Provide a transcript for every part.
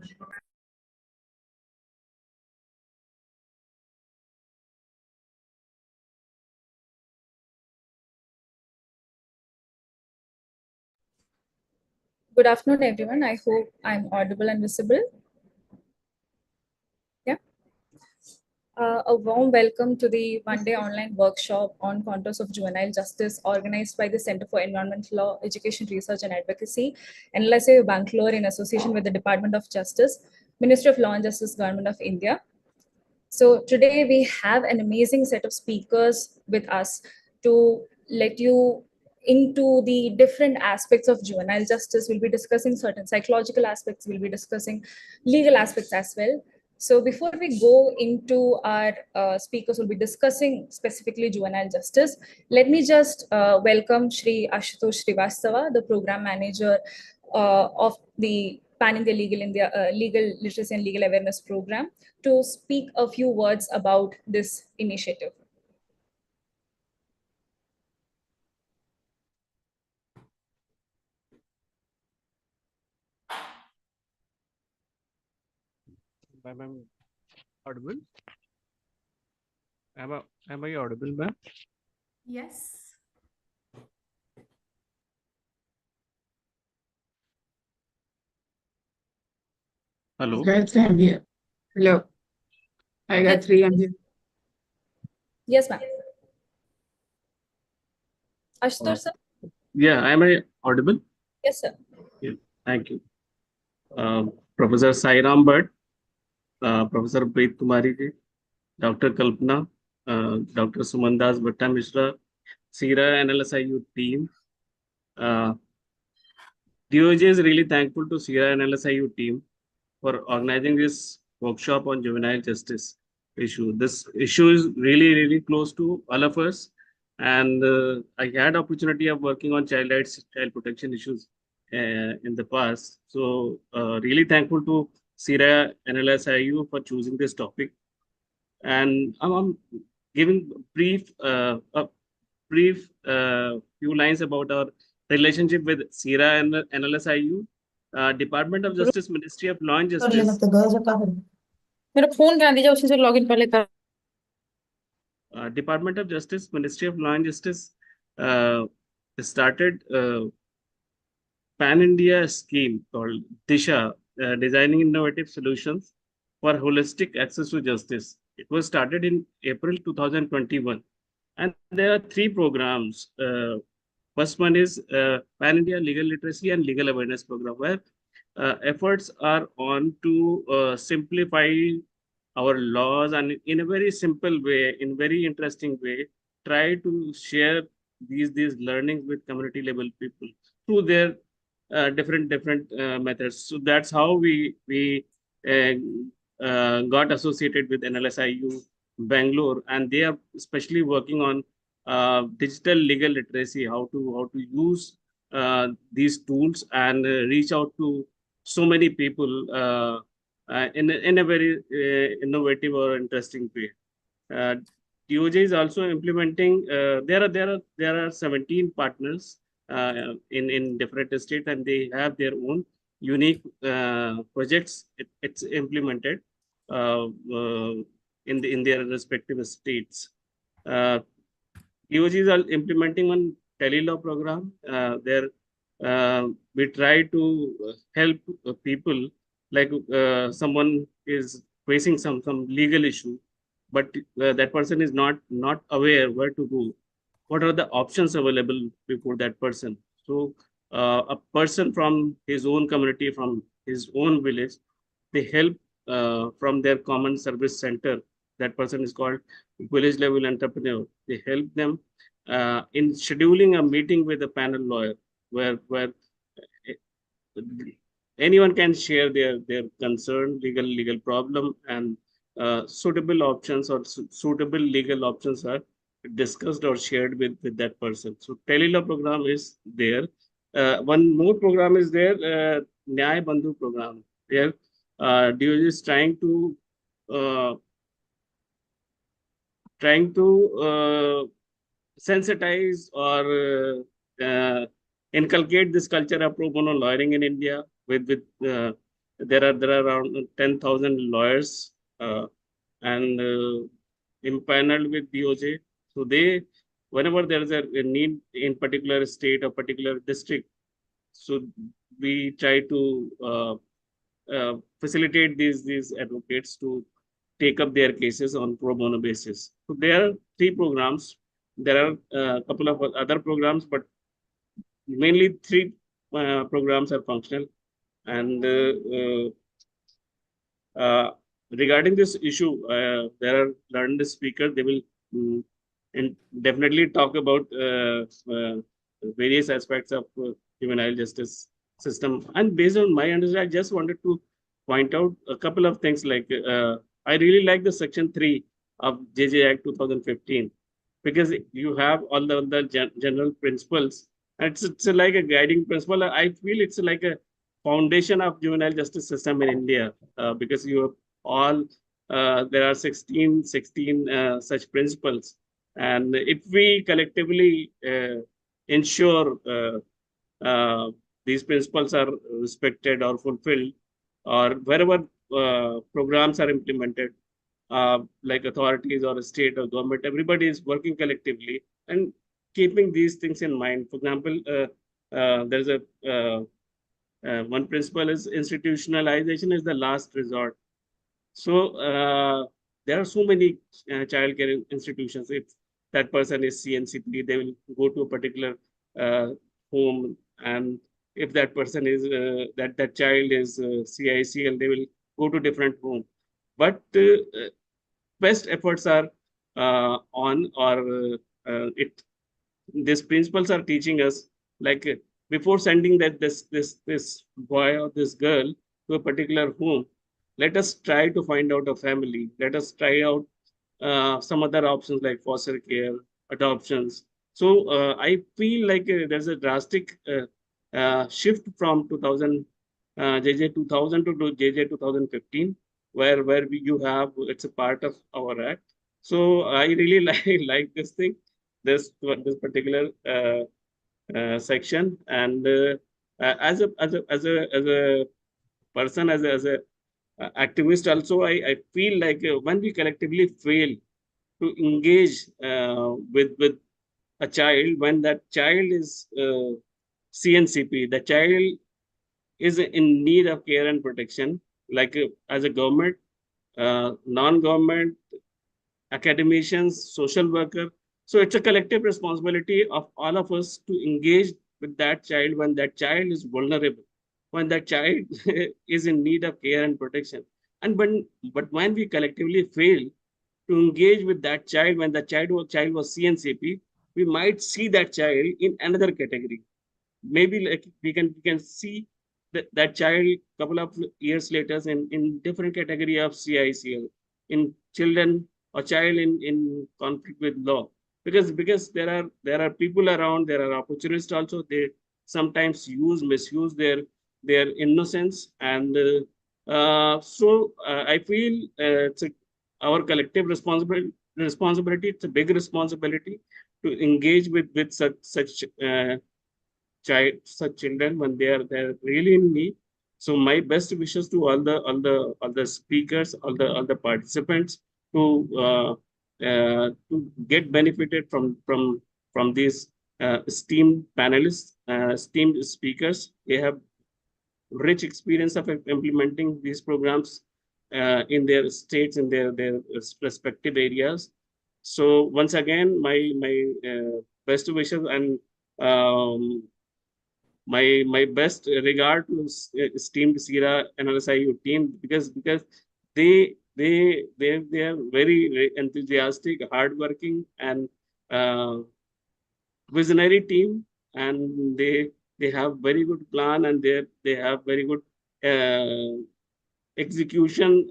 Good afternoon, everyone. I hope I'm audible and visible. Yeah. A warm welcome to the one-day online workshop on contours of juvenile justice organized by the Center for Environmental Law, Education, Research and Advocacy, NLSIU Bangalore in association with the Department of Justice, Ministry of Law and Justice, Government of India. So today we have an amazing set of speakers with us to let you into the different aspects of juvenile justice. We'll be discussing certain psychological aspects, we'll be discussing legal aspects as well. So before we go into our speakers, we'll be discussing specifically juvenile justice. Let me just welcome Shri Ashutosh Srivastava, the program manager of the Pan India Legal Literacy and Legal Awareness Program, to speak a few words about this initiative. Am I audible? Am I audible, ma'am? Yes. Hello. Gayatri, I'm here. Hello. Hi, Gayatri, I'm here. Yes, ma'am. Ashutosh, sir? Yeah, am I audible? Yes, sir. Yeah, thank you. Professor Sairam Bhatt, Professor Preet Kumari ji, Dr. Kalpana, Dr. Sumandas Bhatta Mishra, CEERA-NLSIU team. DOJ is really thankful to CEERA-NLSIU team for organizing this workshop on juvenile justice issue. This issue is really, really close to all of us. And I had opportunity of working on child rights, child protection issues in the past. So really thankful to CEERA-NLSIU for choosing this topic. And I'm giving a brief few lines about our relationship with CEERA and NLSIU, Department of Justice, Ministry of Law and Justice. Department of Justice, Ministry of Law and Justice started Pan India scheme called DISHA, Designing Innovative Solutions for Holistic Access to Justice. It was started in April 2021. And there are three programs. First one is Pan India Legal Literacy and Legal Awareness Program, where efforts are on to simplify our laws and in a very simple way, in very interesting way, try to share these learnings with community level people through their different methods. So that's how we got associated with NLSIU Bangalore, and they are especially working on digital legal literacy, how to use these tools and reach out to so many people in a very innovative or interesting way. DOJ is also implementing. There are 17 partners in different states, and they have their own unique projects. It's implemented in their respective states. DOJ is implementing one telelaw program. We try to help people, like someone is facing some legal issue, but that person is not aware where to go. What are the options available before that person? So a person from his own community, from his own village, they help from their common service center. That person is called village level entrepreneur. They help them in scheduling a meeting with a panel lawyer, where anyone can share their concern, legal problem, and suitable options or suitable legal options are discussed or shared with that person. So telelaw program is there. One more program is there, Nyay Bandhu program. There, DOJ is trying to sensitize or inculcate this culture of pro bono lawyering in India with there are around 10,000 lawyers and impaneled with DOJ. So they, whenever there is a need in particular state or particular district, so we try to facilitate these advocates to take up their cases on pro bono basis. So there are three programs. There are a couple of other programs, but mainly three programs are functional. And regarding this issue, there are learned speakers. They will and definitely talk about various aspects of juvenile justice system. And based on my understanding, I just wanted to point out a couple of things. Like I really like the Section 3 of JJ Act 2015 because you have all the general principles. And it's like a guiding principle. I feel it's like a foundation of juvenile justice system in India because you have all there are 16 such principles, and if we collectively ensure these principles are respected or fulfilled, or wherever programs are implemented, like authorities or a state or government, everybody is working collectively and keeping these things in mind. For example, there's a one principle is institutionalization is the last resort. So there are so many child care institutions. If that person is CNCP, they will go to a particular home, and if that person is that child is CICL, they will go to different home. But best efforts are on, or it these principles are teaching us, like before sending this boy or this girl to a particular home, let us try to find out a family. Let us try out some other options like foster care, adoptions. So I feel like there's a drastic shift from 2000 JJ 2000 to JJ 2015, where you have, it's a part of our act. So I really like this thing, this particular section. And as a person, as a activist also, I feel like when we collectively fail to engage with a child, when that child is CNCP, the child is in need of care and protection, like as a government, non-government, academicians, social worker. So it's a collective responsibility of all of us to engage with that child when that child is vulnerable, when that child is in need of care and protection. And but when we collectively fail to engage with that child, when the child was CNCP, we might see that child in another category. Maybe like we can see that child couple of years later in different category of CICL, in children or child in conflict with law, because there are people around, there are opportunists also. They sometimes misuse their innocence. And so I feel it's our collective responsibility. It's a big responsibility to engage with such such children when they're really in need. So my best wishes to all the speakers, all the participants, to to get benefited from these esteemed panelists, esteemed speakers. They have rich experience of implementing these programs in their states, in their respective areas. So once again, my best wishes, and my best regard to esteemed CEERA-NLSIU team, because they are very enthusiastic, hardworking, and uh, visionary team, and they have very good plan, and they have very good uh, execution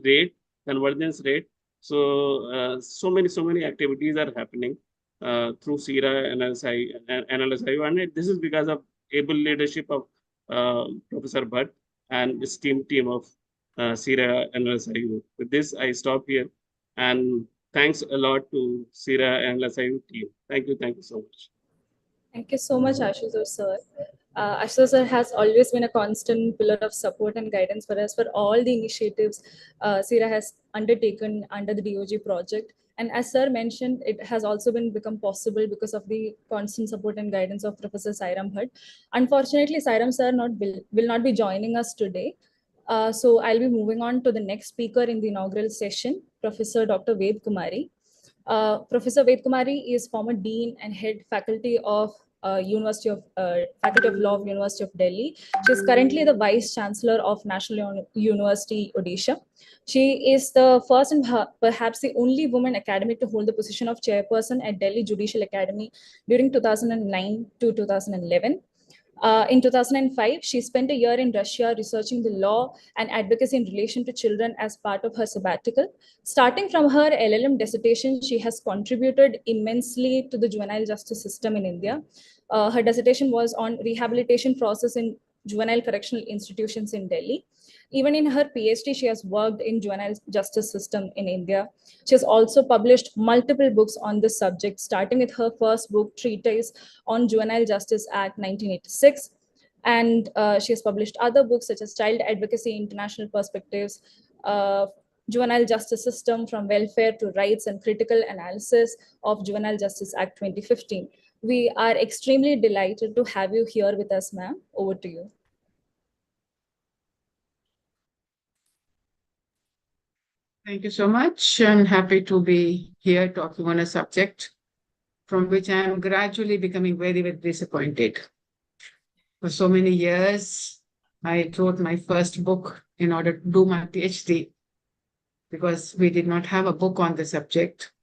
rate, convergence rate. So so many activities are happening through CEERA and NLSIU, and this is because of able leadership of Professor Bhatt and his team of CEERA and NLSIU. With this, I stop here, and thanks a lot to CEERA and NLSIU team. Thank you so much. Thank you so much, Ashutosh sir. Ashta sir has always been a constant pillar of support and guidance for us for all the initiatives CEERA has undertaken under the DoJ project. And as sir mentioned, it has also been become possible because of the constant support and guidance of Professor Sairam Bhatt. Unfortunately, Sairam sir will not be joining us today. So I'll be moving on to the next speaker in the inaugural session, Professor Dr. Ved Kumari. Professor Ved Kumari is former dean and head faculty of Faculty of Law of University of Delhi. She is currently the vice chancellor of National University Odisha. She is the first and perhaps the only woman academic to hold the position of chairperson at Delhi Judicial Academy during 2009 to 2011. In 2005, she spent a year in Russia researching the law and advocacy in relation to children as part of her sabbatical. Starting from her LLM dissertation, she has contributed immensely to the juvenile justice system in India. Her dissertation was on rehabilitation process in juvenile correctional institutions in Delhi. Even in her PhD, she has worked in juvenile justice system in India. She has also published multiple books on this subject, starting with her first book, Treatise on Juvenile Justice Act 1986. And she has published other books such as Child Advocacy, International Perspectives, Juvenile Justice System from Welfare to Rights and Critical Analysis of Juvenile Justice Act 2015. We are extremely delighted to have you here with us, ma'am. Over to you. Thank you so much. I'm happy to be here talking on a subject from which I am gradually becoming very, very disappointed. For so many years, I wrote my first book in order to do my PhD because we did not have a book on the subject.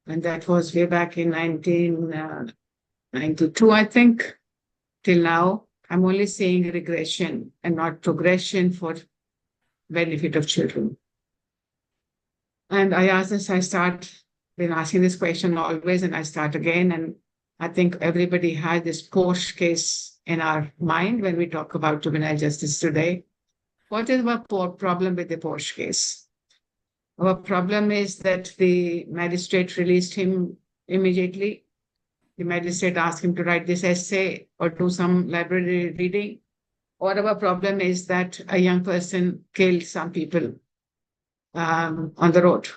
And that was way back in 1992, I think. Till now, I'm only seeing regression and not progression for benefit of children. And I ask this, been asking this question always, and I start again. And I think everybody has this Porsche case in our mind when we talk about juvenile justice today. What is our problem with the Porsche case? Our problem is that the magistrate released him immediately. The magistrate asked him to write this essay or do some library reading. Or our problem is that a young person killed some people on the road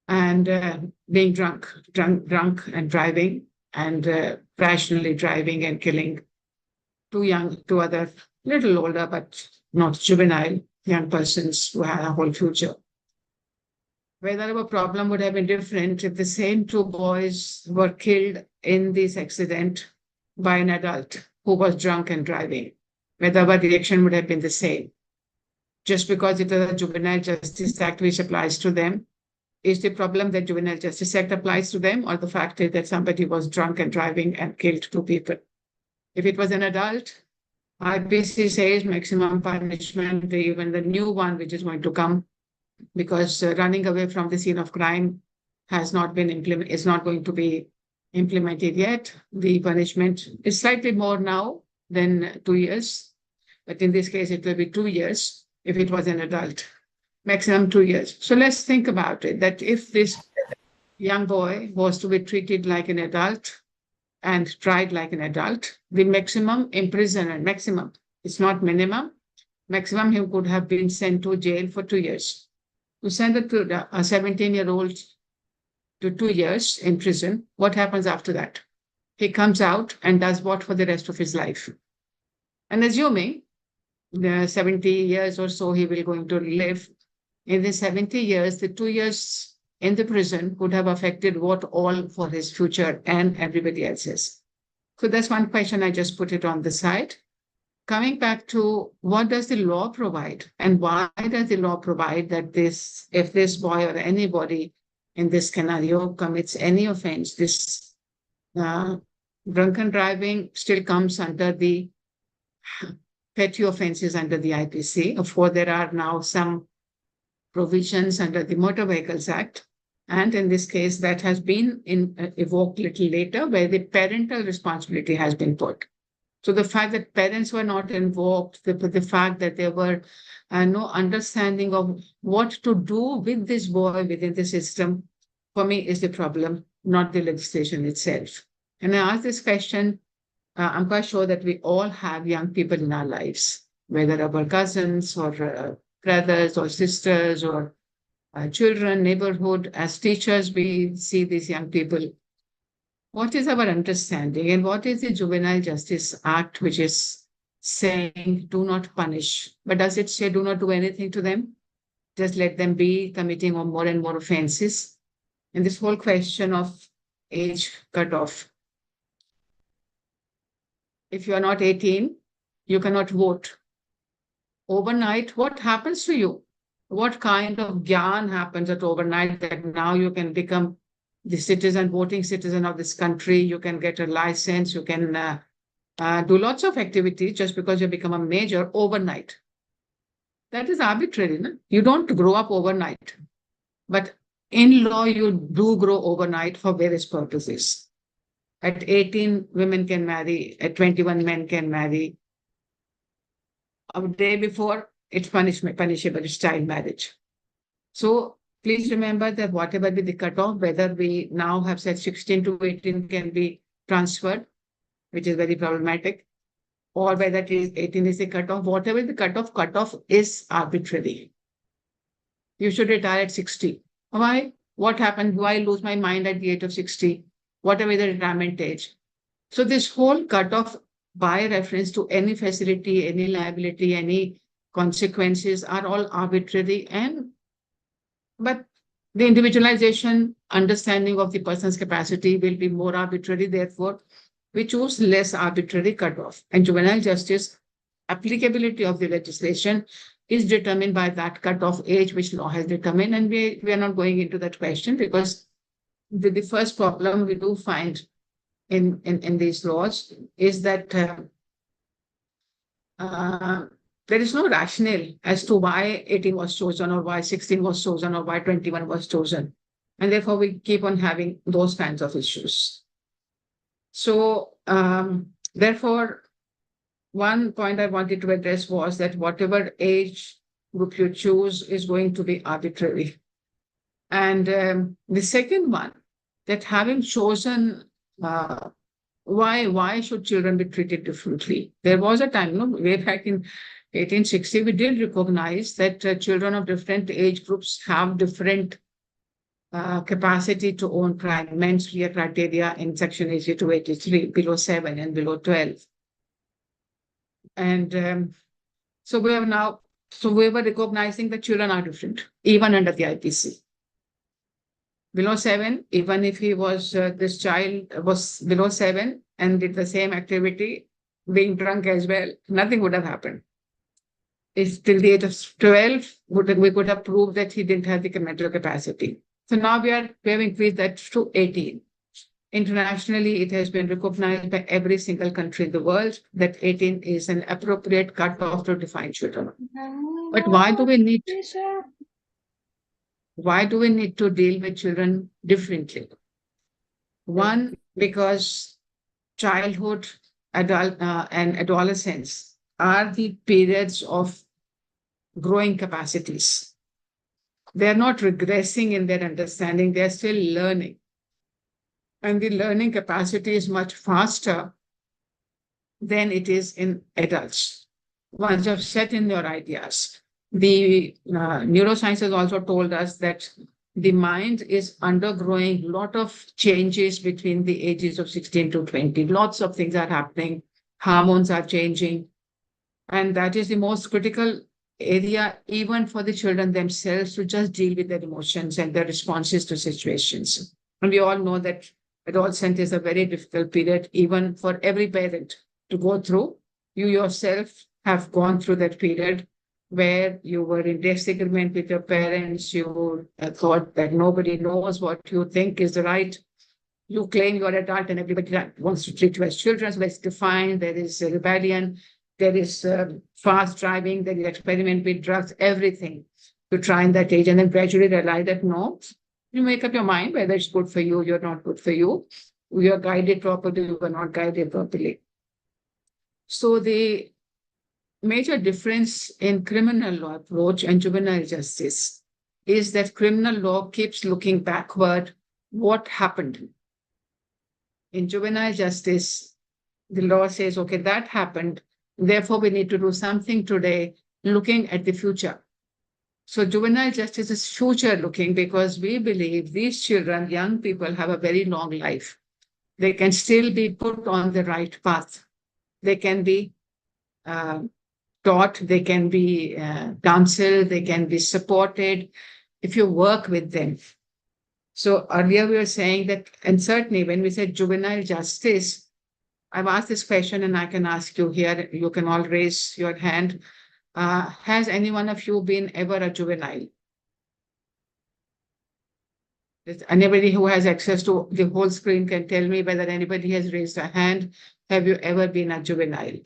and being drunk and driving and rationally driving and killing two other little older but not juvenile young persons who had a whole future. Whether our problem would have been different if the same two boys were killed in this accident by an adult who was drunk and driving, whether our reaction would have been the same. Just because it is a Juvenile Justice Act which applies to them, is the problem that Juvenile Justice Act applies to them, or the fact is that somebody was drunk and driving and killed two people? If it was an adult, IPC says maximum punishment, even the new one which is going to come, because running away from the scene of crime has not been implemented, is not going to be implemented yet. The punishment is slightly more now than 2 years, but in this case, it will be 2 years. If it was an adult, maximum 2 years. So let's think about it, that if this young boy was to be treated like an adult and tried like an adult, the maximum imprisonment, maximum, it's not minimum, maximum he could have been sent to jail for 2 years. To send a 17-year-old to 2 years in prison, what happens after that? He comes out and does what for the rest of his life? And assuming the 70 years or so he will going to live, in the 70 years, the 2 years in the prison could have affected what all for his future and everybody else's. So that's one question. I just put it on the side. Coming back to what does the law provide, and why does the law provide that if this boy or anybody in this scenario commits any offense, this drunken driving still comes under the petty offenses under the IPC. Of course, there are now some provisions under the Motor Vehicles Act. And in this case, that has been evoked a little later, where the parental responsibility has been put. So the fact that parents were not involved, the fact that there were no understanding of what to do with this boy within the system, for me is the problem, not the legislation itself. And I ask this question, I'm quite sure that we all have young people in our lives, whether our cousins or brothers or sisters or children, neighborhood. As teachers, we see these young people. What is our understanding and what is the Juvenile Justice Act, which is saying do not punish? But does it say do not do anything to them? Just let them be committing more and more offenses? And this whole question of age cutoff. If you are not 18, you cannot vote. Overnight, what happens to you? What kind of gyan happens at overnight that now you can become the citizen, voting citizen of this country? You can get a license, you can do lots of activities just because you become a major overnight. That is arbitrary. No? You don't grow up overnight. But in law, you do grow overnight for various purposes. At 18, women can marry. At 21, men can marry. A day before, it's punishable, it's child marriage. So please remember that whatever be the cutoff, whether we now have said 16 to 18 can be transferred, which is very problematic, or whether it is 18 is the cutoff, whatever the cutoff is arbitrary. You should retire at 60. Why? What happened? Why lose my mind at the age of 60? Whatever the retirement age. So this whole cutoff by reference to any facility, any liability, any consequences are all arbitrary, but the individualization understanding of the person's capacity will be more arbitrary. Therefore, we choose less arbitrary cutoff. And juvenile justice applicability of the legislation is determined by that cutoff age which law has determined. And we are not going into that question because the first problem we do find in these laws is that there is no rationale as to why 18 was chosen or why 16 was chosen or why 21 was chosen. And therefore, we keep on having those kinds of issues. So therefore, one point I wanted to address was that whatever age group you choose is going to be arbitrary. And the second one, that having chosen why should children be treated differently? There was a time, way back in 1860, we did recognize that children of different age groups have different capacity to own crime. Men's clear criteria in Section 8283, below 7 and below 12. And so we were recognizing that children are different, even under the IPC. Below 7, even if this child was below 7 and did the same activity, being drunk as well, nothing would have happened. If till the age of 12, we could have proved that he didn't have the mental capacity. So now we have increased that to 18. Internationally, it has been recognized by every single country in the world that 18 is an appropriate cutoff to define children. But why do we need to deal with children differently? One, because childhood, adult, and adolescence are the periods of growing capacities. They're not regressing in their understanding, they're still learning. And the learning capacity is much faster than it is in adults. Once you've set in your ideas, the neuroscience has also told us that the mind is undergoing a lot of changes between the ages of 16 to 20. Lots of things are happening. Hormones are changing. And that is the most critical area, even for the children themselves, to just deal with their emotions and their responses to situations. And we all know that adolescence is a very difficult period, even for every parent to go through. You yourself have gone through that period where you were in disagreement with your parents. You thought that nobody knows what you think is right. You claim you're adult and everybody wants to treat you as children. So it's defined. There is a rebellion. There is fast driving. There is experiment with drugs, everything to try in that age. And then gradually realize that no, you make up your mind whether it's good for you, you're not good for you. You're guided properly, you are not guided properly. So the major difference in criminal law approach and juvenile justice is that criminal law keeps looking backward. What happened? In juvenile justice, the law says, okay, that happened. Therefore, we need to do something today looking at the future. So juvenile justice is future looking because we believe these children, young people, have a very long life. They can still be put on the right path. They can be taught, they can be counseled, they can be supported if you work with them. So earlier we were saying that, and certainly when we said juvenile justice, I've asked this question and I can ask you here, you can all raise your hand. Has any one of you been ever a juvenile? Anybody who has access to the whole screen can tell me whether anybody has raised a hand. Have you ever been a juvenile?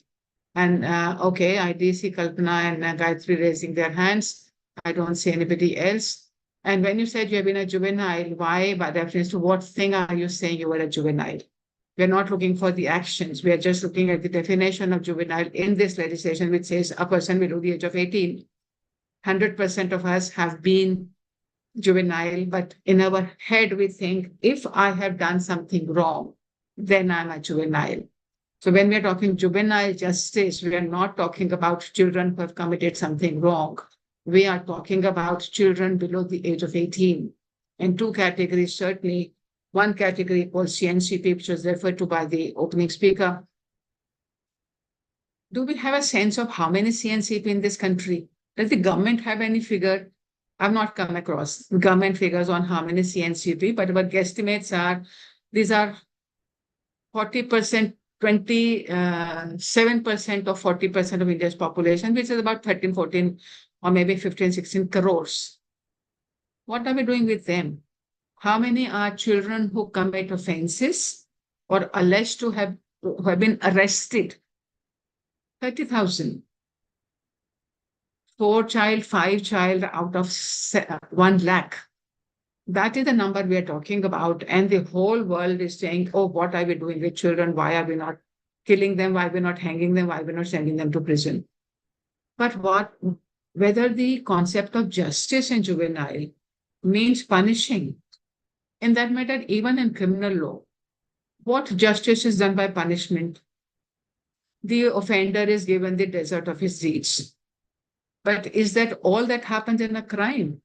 And okay, I do see Kalpana and Gayatri raising their hands. I don't see anybody else. And when you said you have been a juvenile, why, by reference to what thing are you saying you were a juvenile? We're not looking for the actions. We are just looking at the definition of juvenile in this legislation, which says a person below the age of 18. 100% of us have been juvenile, but in our head, we think if I have done something wrong, then I'm a juvenile. So when we're talking juvenile justice, we are not talking about children who have committed something wrong. We are talking about children below the age of 18. And two categories, certainly. One category called CNCP, which was referred to by the opening speaker. Do we have a sense of how many CNCP in this country? Does the government have any figure? I've not come across government figures on how many CNCP, but our guesstimates are, these are 40%, 27% of 40% of India's population, which is about 13, 14, or maybe 15, 16 crores. What are we doing with them? How many are children who commit offenses or alleged to have been arrested? 30,000. 4 child, 5 child out of 1 lakh. That is the number we are talking about. And the whole world is saying, oh, what are we doing with children? Why are we not killing them? Why are we not hanging them? Why are we not sending them to prison? But whether the concept of justice in juvenile means punishing, in that matter, even in criminal law, what justice is done by punishment? The offender is given the desert of his deeds. But is that all that happens in a crime?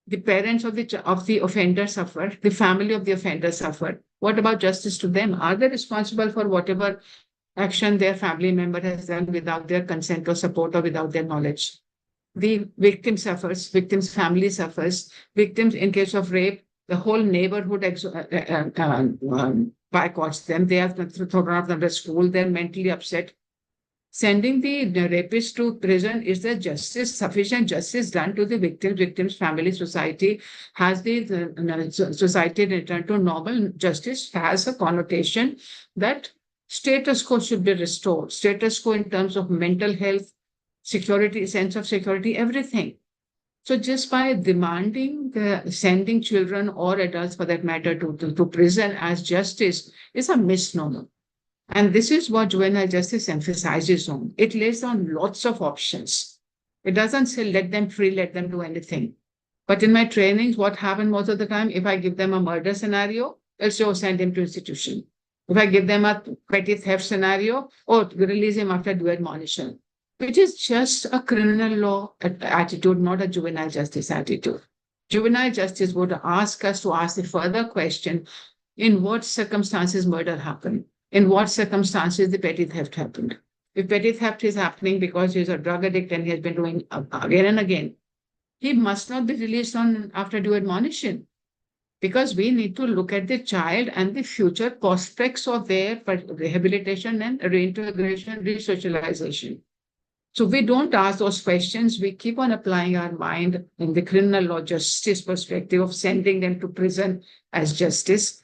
The parents of the offender suffer, the family of the offender suffer. What about justice to them? Are they responsible for whatever action their family member has done without their consent or support or without their knowledge? The victim suffers, victim's family suffers, victims in case of rape, the whole neighborhood boycotts them. They have thrown out of the school, they're mentally upset. Sending the rapist to prison, is there justice, sufficient justice done to the victim's family, society? Has the society returned to normal? Justice has a connotation that status quo should be restored. Status quo in terms of mental health, security, sense of security, everything. So just by demanding sending children or adults for that matter to prison as justice is a misnomer. And this is what juvenile justice emphasizes on. It lays down lots of options. It doesn't say let them free, let them do anything. But in my trainings, what happened most of the time, if I give them a murder scenario, they'll say, oh, send him to institution. If I give them a petty theft scenario, oh, release him after due admonition, which is just a criminal law attitude, not a juvenile justice attitude. Juvenile justice would ask us to ask the further question, in what circumstances murder happened? In what circumstances the petty theft happened? If petty theft is happening because he's a drug addict and he has been doing again and again, he must not be released on after due admonition, because we need to look at the child and the future prospects of their rehabilitation and reintegration, resocialization. So we don't ask those questions. We keep on applying our mind in the criminal law justice perspective of sending them to prison as justice.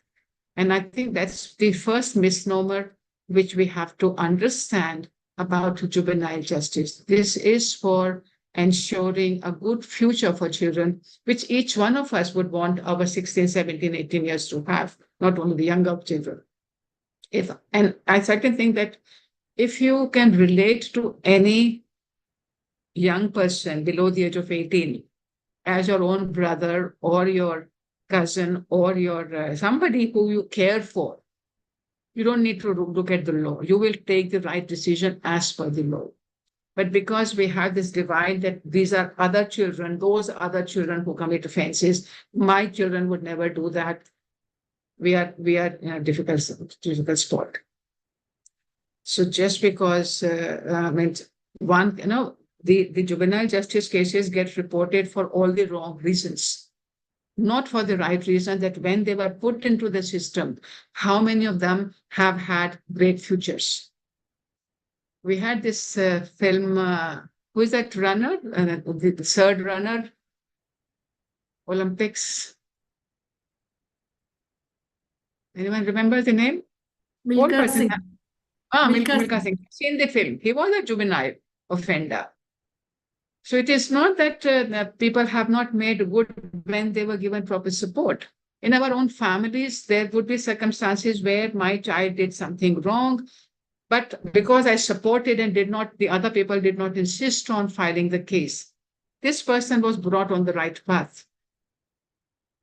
And I think that's the first misnomer which we have to understand about juvenile justice. This is for ensuring a good future for children, which each one of us would want our 16, 17, 18 years to have, not only the younger children. And I certainly think that if you can relate to any young person below the age of 18 as your own brother or your cousin or your somebody who you care for, You don't need to look at the law. You will take the right decision as per the law. But because we have this divide that these are other children, those other children who commit offenses, my children would never do that. We are in a difficult spot. So just because the juvenile justice cases get reported for all the wrong reasons, not for the right reason, that when they were put into the system, how many of them have had great futures? We had this film, who is that runner? The third runner, Olympics. Anyone remember the name? Milkha Singh. Milkha Singh. Seen the film. He was a juvenile offender. So it is not that people have not made good when they were given proper support. In our own families, there would be circumstances where my child did something wrong, but because I supported and the other people did not insist on filing the case, this person was brought on the right path.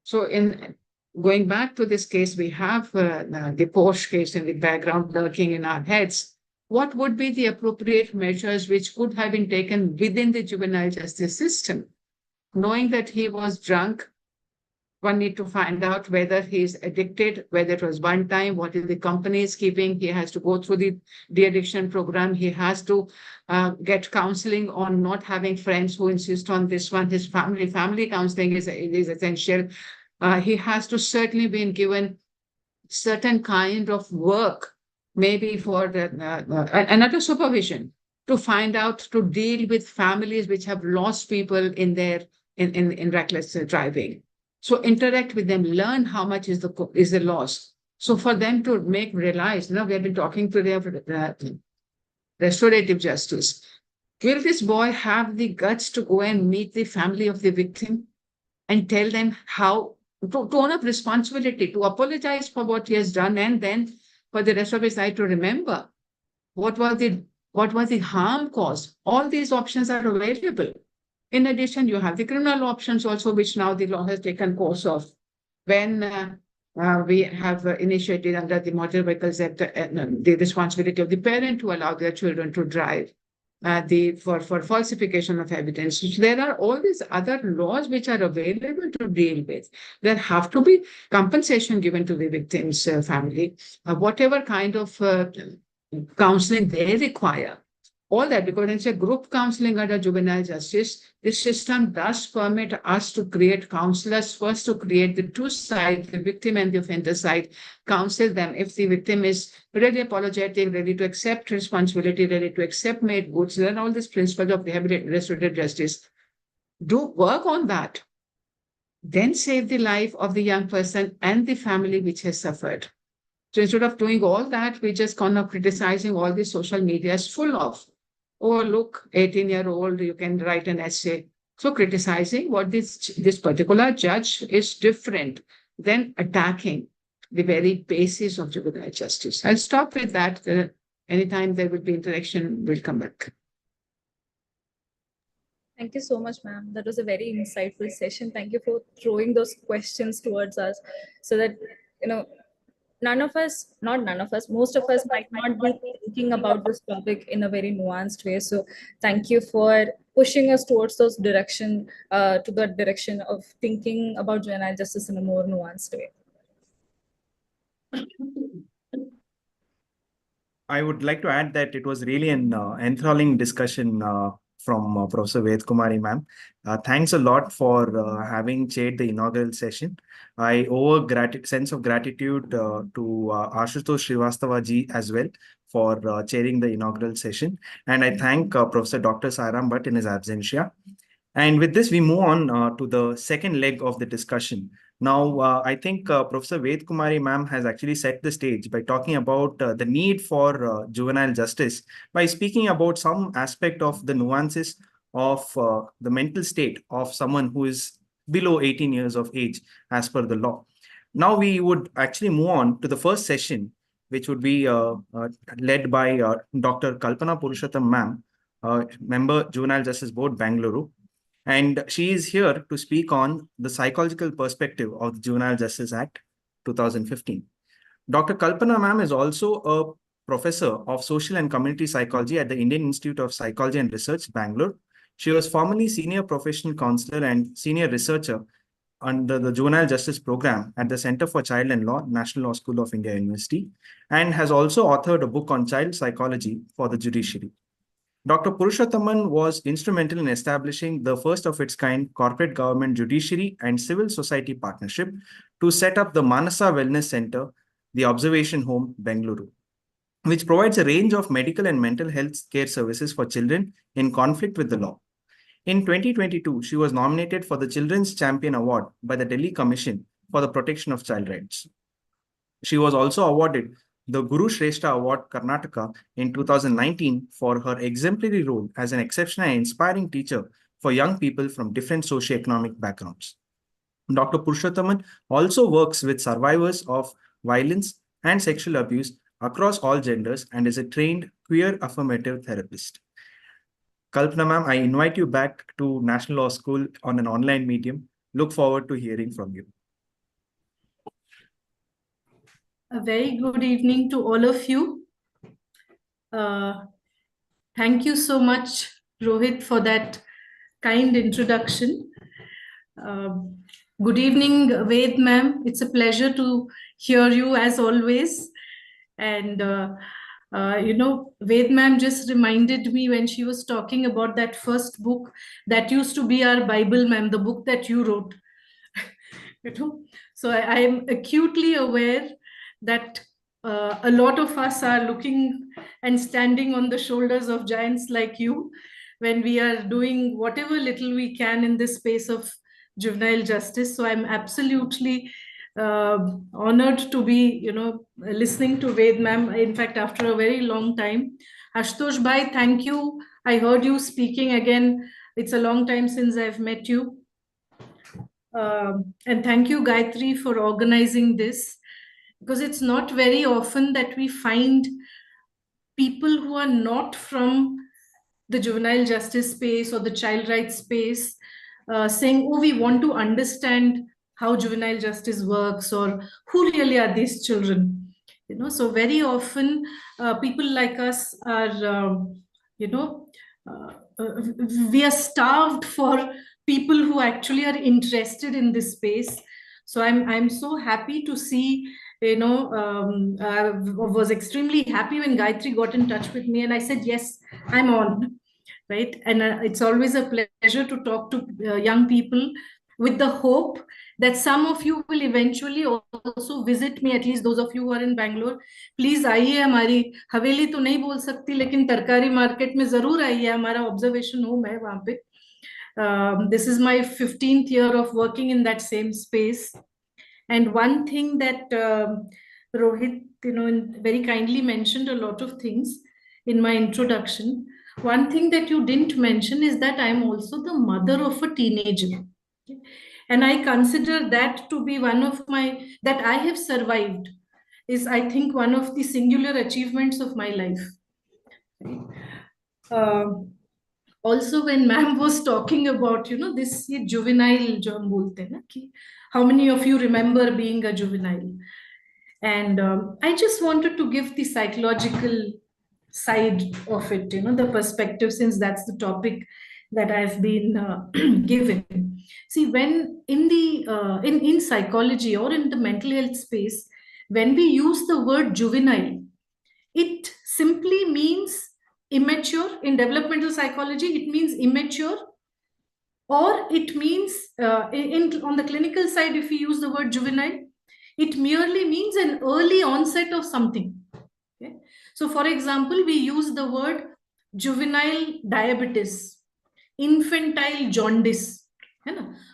So in going back to this case, we have the Porsche case in the background lurking in our heads. What would be the appropriate measures which could have been taken within the juvenile justice system? Knowing that he was drunk, one need to find out whether he is addicted, whether it was one time, what is the company is keeping. He has to go through the de-addiction program. He has to get counseling on not having friends who insist on this one. His family counseling is essential. He has to certainly be given certain kind of work, maybe for another supervision, to find out, to deal with families which have lost people in reckless driving. So interact with them, learn how much is the loss. So for them to realize, we have been talking today of restorative justice. Will this boy have the guts to go and meet the family of the victim and tell them how to own up responsibility, to apologize for what he has done, and then for the rest of his life to remember what was the harm caused? All these options are available. In addition, you have the criminal options also, which now the law has taken course of. When we have initiated under the Motor Vehicles Act the responsibility of the parent to allow their children to drive, for falsification of evidence. There are all these other laws which are available to deal with. There have to be compensation given to the victim's family, whatever kind of counseling they require. All that, because it's a group counseling under juvenile justice, this system does permit us to create counselors, first to create the two sides, the victim and the offender side, counsel them. If the victim is really apologetic, ready to accept responsibility, ready to accept made goods, then all these principles of restorative justice, do work on that. Then save the life of the young person and the family which has suffered. So instead of doing all that, we just kind of criticizing all the social media is full of. Oh, look, 18-year-old, you can write an essay. So criticizing what this particular judge is different than attacking the very basis of juvenile justice. I'll stop with that. Anytime there will be interaction, we'll come back. Thank you so much, ma'am. That was a very insightful session. Thank you for throwing those questions towards us so that, most of us might not be thinking about this topic in a very nuanced way. So thank you for pushing us towards to the direction of thinking about juvenile justice in a more nuanced way. I would like to add that it was really an enthralling discussion from Professor Ved Kumari ma'am. Thanks a lot for having chaired the inaugural session. I owe a sense of gratitude to Ashutosh Srivastava ji as well for chairing the inaugural session. And I thank Professor Dr. Sairam Bhatt in his absentia. And with this, we move on to the second leg of the discussion. Now, I think Professor Ved Kumari ma'am has actually set the stage by talking about the need for juvenile justice by speaking about some aspect of the nuances of the mental state of someone who is below 18 years of age as per the law. Now, we would actually move on to the first session, which would be led by Dr. Kalpana Purushottam ma'am, member Juvenile Justice Board, Bangalore. And she is here to speak on the psychological perspective of the Juvenile Justice Act 2015. Dr. Kalpana ma'am is also a professor of social and community psychology at the Indian Institute of Psychology and Research, Bangalore. She was formerly senior professional counselor and senior researcher under the Juvenile Justice Program at the Center for Child and Law, National Law School of India University, and has also authored a book on child psychology for the judiciary. Dr. Purushothaman was instrumental in establishing the first of its kind corporate government judiciary and civil society partnership to set up the Manasa Wellness Center, the Observation Home, Bengaluru, which provides a range of medical and mental health care services for children in conflict with the law. In 2022, she was nominated for the Children's Champion Award by the Delhi Commission for the Protection of Child Rights. She was also awarded the Guru Shrestha Award Karnataka in 2019 for her exemplary role as an exceptional and inspiring teacher for young people from different socioeconomic backgrounds. Dr. Purushothaman also works with survivors of violence and sexual abuse across all genders and is a trained queer affirmative therapist. Kalpana ma'am, I invite you back to National Law School on an online medium. Look forward to hearing from you. A very good evening to all of you. Thank you so much, Rohit, for that kind introduction. Good evening, Ved ma'am. It's a pleasure to hear you as always. And Ved ma'am just reminded me when she was talking about that first book that used to be our Bible, ma'am, the book that you wrote. So I am acutely aware that a lot of us are looking and standing on the shoulders of giants like you when we are doing whatever little we can in this space of juvenile justice. So I'm absolutely honored to be, listening to Ved ma'am. In fact, after a very long time. Ashutosh bhai, thank you. I heard you speaking again. It's a long time since I've met you. And thank you, Gayatri, for organizing this, because it's not very often that we find people who are not from the juvenile justice space or the child rights space saying, oh, we want to understand how juvenile justice works, or who really are these children. So very often people like us are, we are starved for people who actually are interested in this space. So I'm so happy to see, I was extremely happy when Gayatri got in touch with me and I said, yes, I'm on, right? And it's always a pleasure to talk to young people with the hope that some of you will eventually also visit me, at least those of you who are in Bangalore. Please आइए, हमारी हवेली तो नहीं बोल सकती, लेकिन तरकारी market में जरूर आइए, हमारा ऑब्जर्वेशन होम है वहाँ पे. This is my 15th year of working in that same space. And one thing that Rohit, very kindly mentioned a lot of things in my introduction. One thing that you didn't mention is that I'm also the mother of a teenager. And I consider that to be one of that I have survived is, I think, one of the singular achievements of my life. Also, when ma'am was talking about, this juvenile, jo hum bolte hain na, ki how many of you remember being a juvenile? And I just wanted to give the psychological side of it, the perspective, since that's the topic that I've been given. See, when in the in psychology or in the mental health space, when we use the word juvenile, it simply means immature. In developmental psychology, it means immature, or it means on the clinical side, if we use the word juvenile, it merely means an early onset of something. Okay? So, for example, we use the word juvenile diabetes, infantile jaundice.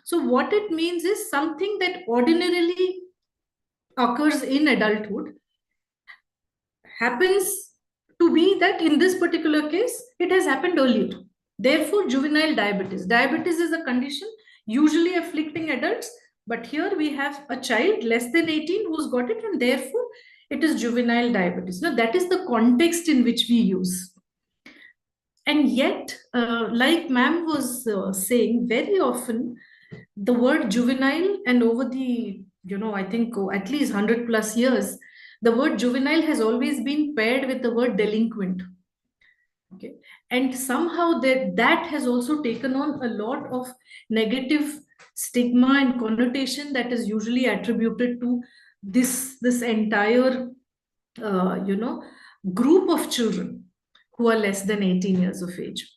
So, what it means is something that ordinarily occurs in adulthood happens to be that in this particular case, it has happened earlier. Therefore, juvenile diabetes. Diabetes is a condition usually afflicting adults, but here we have a child less than 18 who's got it, and therefore it is juvenile diabetes. Now, that is the context in which we use. And yet, like ma'am was saying, very often the word juvenile, and over the, I think at least 100+ years, the word juvenile has always been paired with the word delinquent. Okay, and somehow that has also taken on a lot of negative stigma and connotation that is usually attributed to this entire group of children who are less than 18 years of age.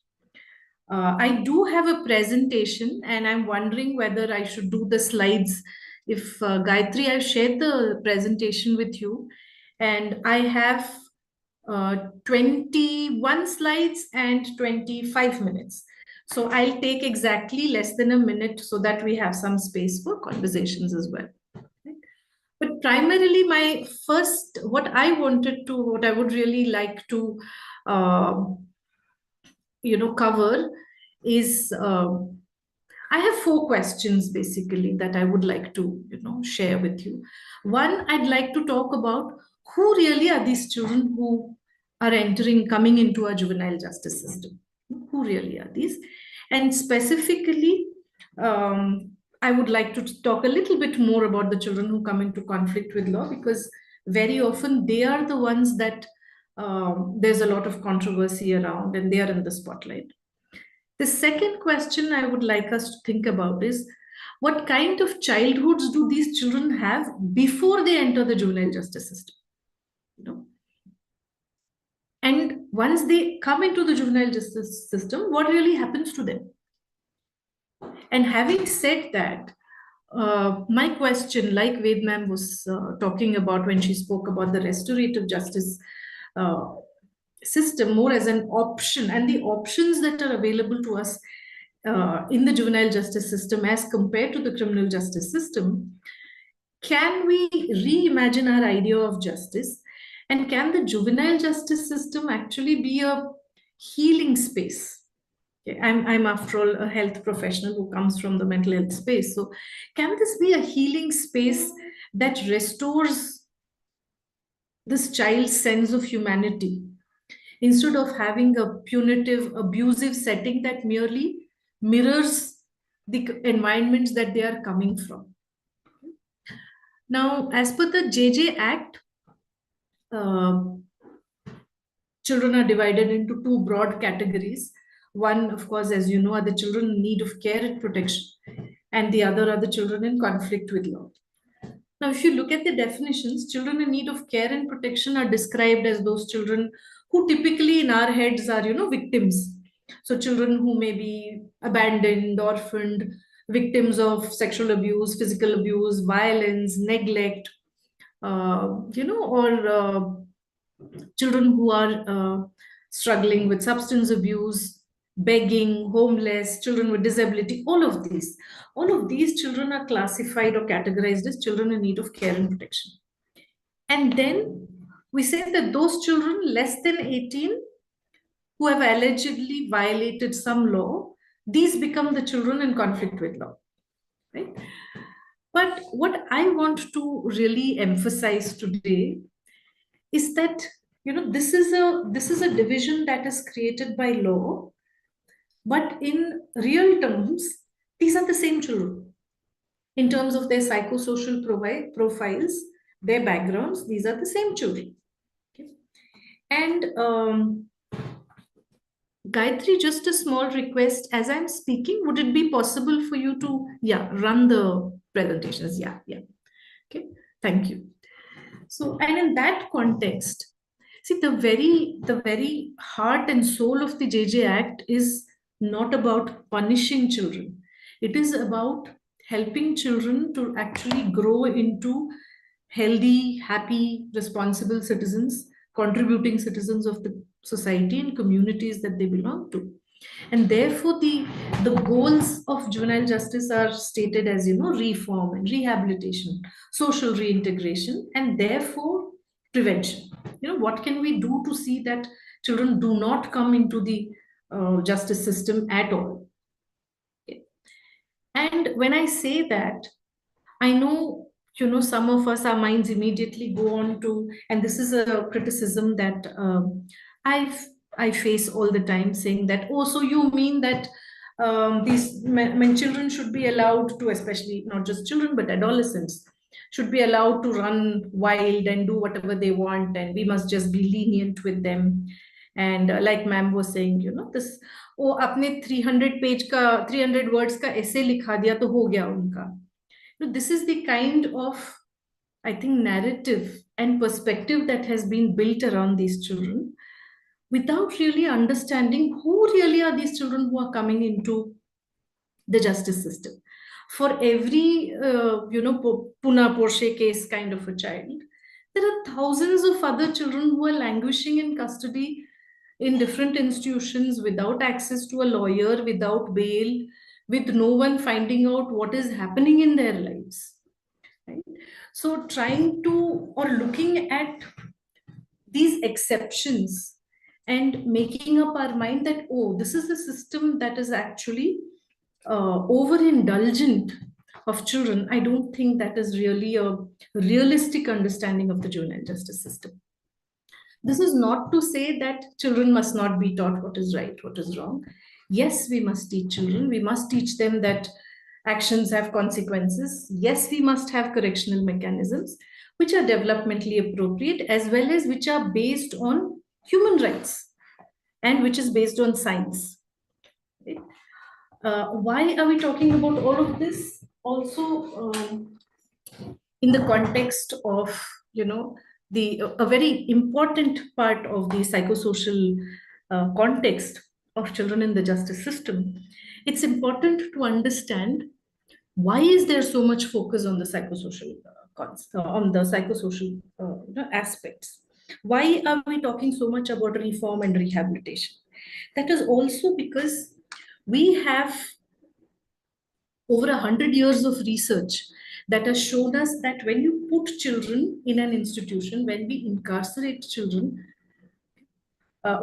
I do have a presentation, and I'm wondering whether I should do the slides. If Gayatri, I've shared the presentation with you, and I have 21 slides and 25 minutes. So I'll take exactly less than a minute so that we have some space for conversations as well. But primarily, my first, what I would really like to, cover is, I have 4 questions basically that I would like to, share with you. One, I'd like to talk about who really are these children who are coming into our juvenile justice system. Who really are these? And specifically, I would like to talk a little bit more about the children who come into conflict with law, because very often they are the ones that there's a lot of controversy around, and they are in the spotlight. The second question I would like us to think about is, what kind of childhoods do these children have before they enter the juvenile justice system? And once they come into the juvenile justice system, what really happens to them? And having said that, my question, like Ved ma'am was talking about when she spoke about the restorative justice system more as an option, and the options that are available to us in the juvenile justice system as compared to the criminal justice system, can we reimagine our idea of justice? And can the juvenile justice system actually be a healing space? Okay, I'm after all a health professional who comes from the mental health space. So can this be a healing space that restores this child's sense of humanity, instead of having a punitive, abusive setting that merely mirrors the environments that they are coming from? Now, as per the JJ Act, children are divided into 2 broad categories. One, of course, as you know, are the children in need of care and protection, and the other are the children in conflict with law. Now, if you look at the definitions, children in need of care and protection are described as those children who typically in our heads are, victims. So children who may be abandoned, orphaned, victims of sexual abuse, physical abuse, violence, neglect, or children who are struggling with substance abuse, begging, homeless, children with disability, all of these children are classified or categorized as children in need of care and protection. And then we say that those children less than 18 who have allegedly violated some law, these become the children in conflict with law, right? But what I want to really emphasize today is that, this is a division that is created by law, but in real terms, these are the same children. In terms of their psychosocial profiles, their backgrounds, these are the same children. Okay? And Gayatri, just a small request. As I'm speaking, would it be possible for you to, run the presentations? Yeah. Okay, thank you. So, and in that context, see, the very heart and soul of the JJ Act is not about punishing children. It is about helping children to actually grow into healthy, happy, responsible citizens, contributing citizens of the society and communities that they belong to. And therefore, the goals of juvenile justice are stated as, reform and rehabilitation, social reintegration, and therefore prevention. What can we do to see that children do not come into the justice system at all? Okay. And when I say that, I know, some of us, our minds immediately go on to, and this is a criticism that I face all the time, saying that, oh, so you mean that these children should be allowed to, especially not just children, but adolescents, should be allowed to run wild and do whatever they want, and we must just be lenient with them. And like ma'am was saying, this, oh, apne 300 words ka essay likha diya to ho gaya unka. This is the kind of, I think, narrative and perspective that has been built around these children without really understanding who really are these children who are coming into the justice system. For every, Pune Porsche case kind of a child, there are thousands of other children who are languishing in custody in different institutions without access to a lawyer, without bail, with no one finding out what is happening in their lives. Right? So trying to, or looking at these exceptions and making up our mind that, oh, this is a system that is actually overindulgent of children, I don't think that is really a realistic understanding of the juvenile justice system. This is not to say that children must not be taught what is right, what is wrong. Yes, we must teach children. We must teach them that actions have consequences. Yes, we must have correctional mechanisms which are developmentally appropriate, as well as which are based on human rights and which is based on science. Okay? Why are we talking about all of this? Also, in the context of, a very important part of the psychosocial context of children in the justice system, it's important to understand why is there so much focus on the psychosocial aspects. Why are we talking so much about reform and rehabilitation? That is also because we have over 100 years of research that has shown us that when you put children in an institution, when we incarcerate children,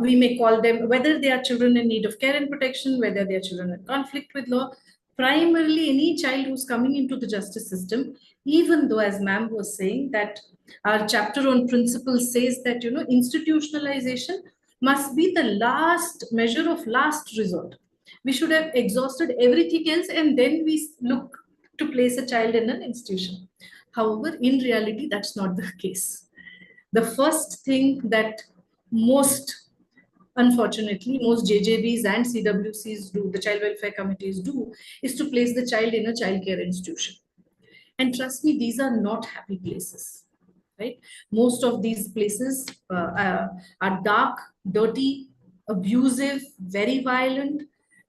we may call them, whether they are children in need of care and protection, whether they are children in conflict with law, primarily any child who's coming into the justice system, even though, as ma'am was saying, that our chapter on principles says that, institutionalization must be the last measure of last resort. We should have exhausted everything else and then we look to place a child in an institution. However, in reality, that's not the case. The first thing that unfortunately, most JJBs and CWCs do, the child welfare committees do, is to place the child in a child care institution. And trust me, these are not happy places, right? Most of these places are dark, dirty, abusive, very violent.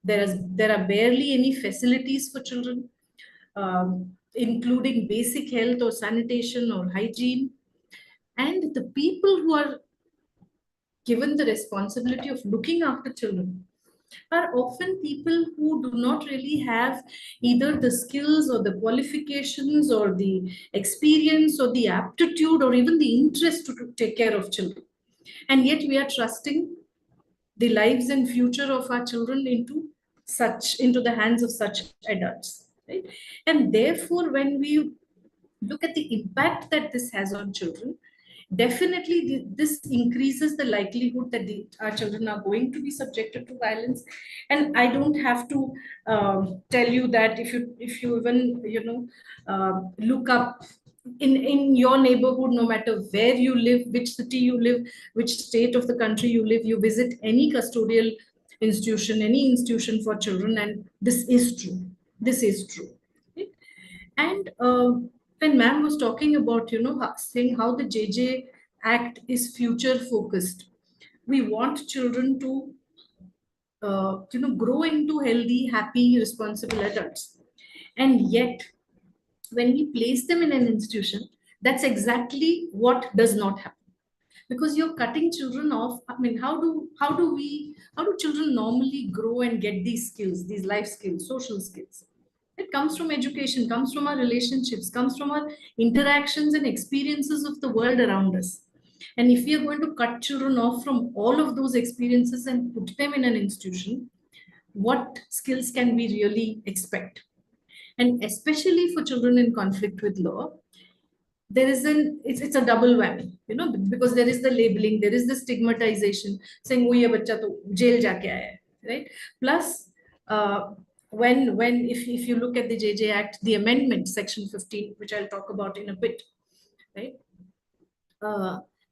There are barely any facilities for children, including basic health or sanitation or hygiene. And the people who are given the responsibility of looking after children are often people who do not really have either the skills or the qualifications or the experience or the aptitude or even the interest to take care of children. And yet we are trusting the lives and future of our children into the hands of such adults, right? And therefore, when we look at the impact that this has on children, definitely this increases the likelihood that our children are going to be subjected to violence. And I don't have to tell you that if you even look up in your neighborhood, no matter where you live, which city you live, which state of the country you live, you visit any custodial institution, any institution for children, and this is true. This is true. Right? And when ma'am was talking about, saying how the JJ Act is future focused, we want children to, grow into healthy, happy, responsible adults. And yet, when we place them in an institution, that's exactly what does not happen. Because you're cutting children off. I mean, how do children normally grow and get these skills, these life skills, social skills? It comes from education, comes from our relationships, comes from our interactions and experiences of the world around us. And if we are going to cut children off from all of those experiences and put them in an institution, what skills can we really expect? And especially for children in conflict with law, it's a double whammy, because there is the labeling, there is the stigmatization, saying, oh, ye bacha to jail jaake aaya hai, right? Plus, if you look at the JJ Act, the amendment, Section 15, which I'll talk about in a bit, right?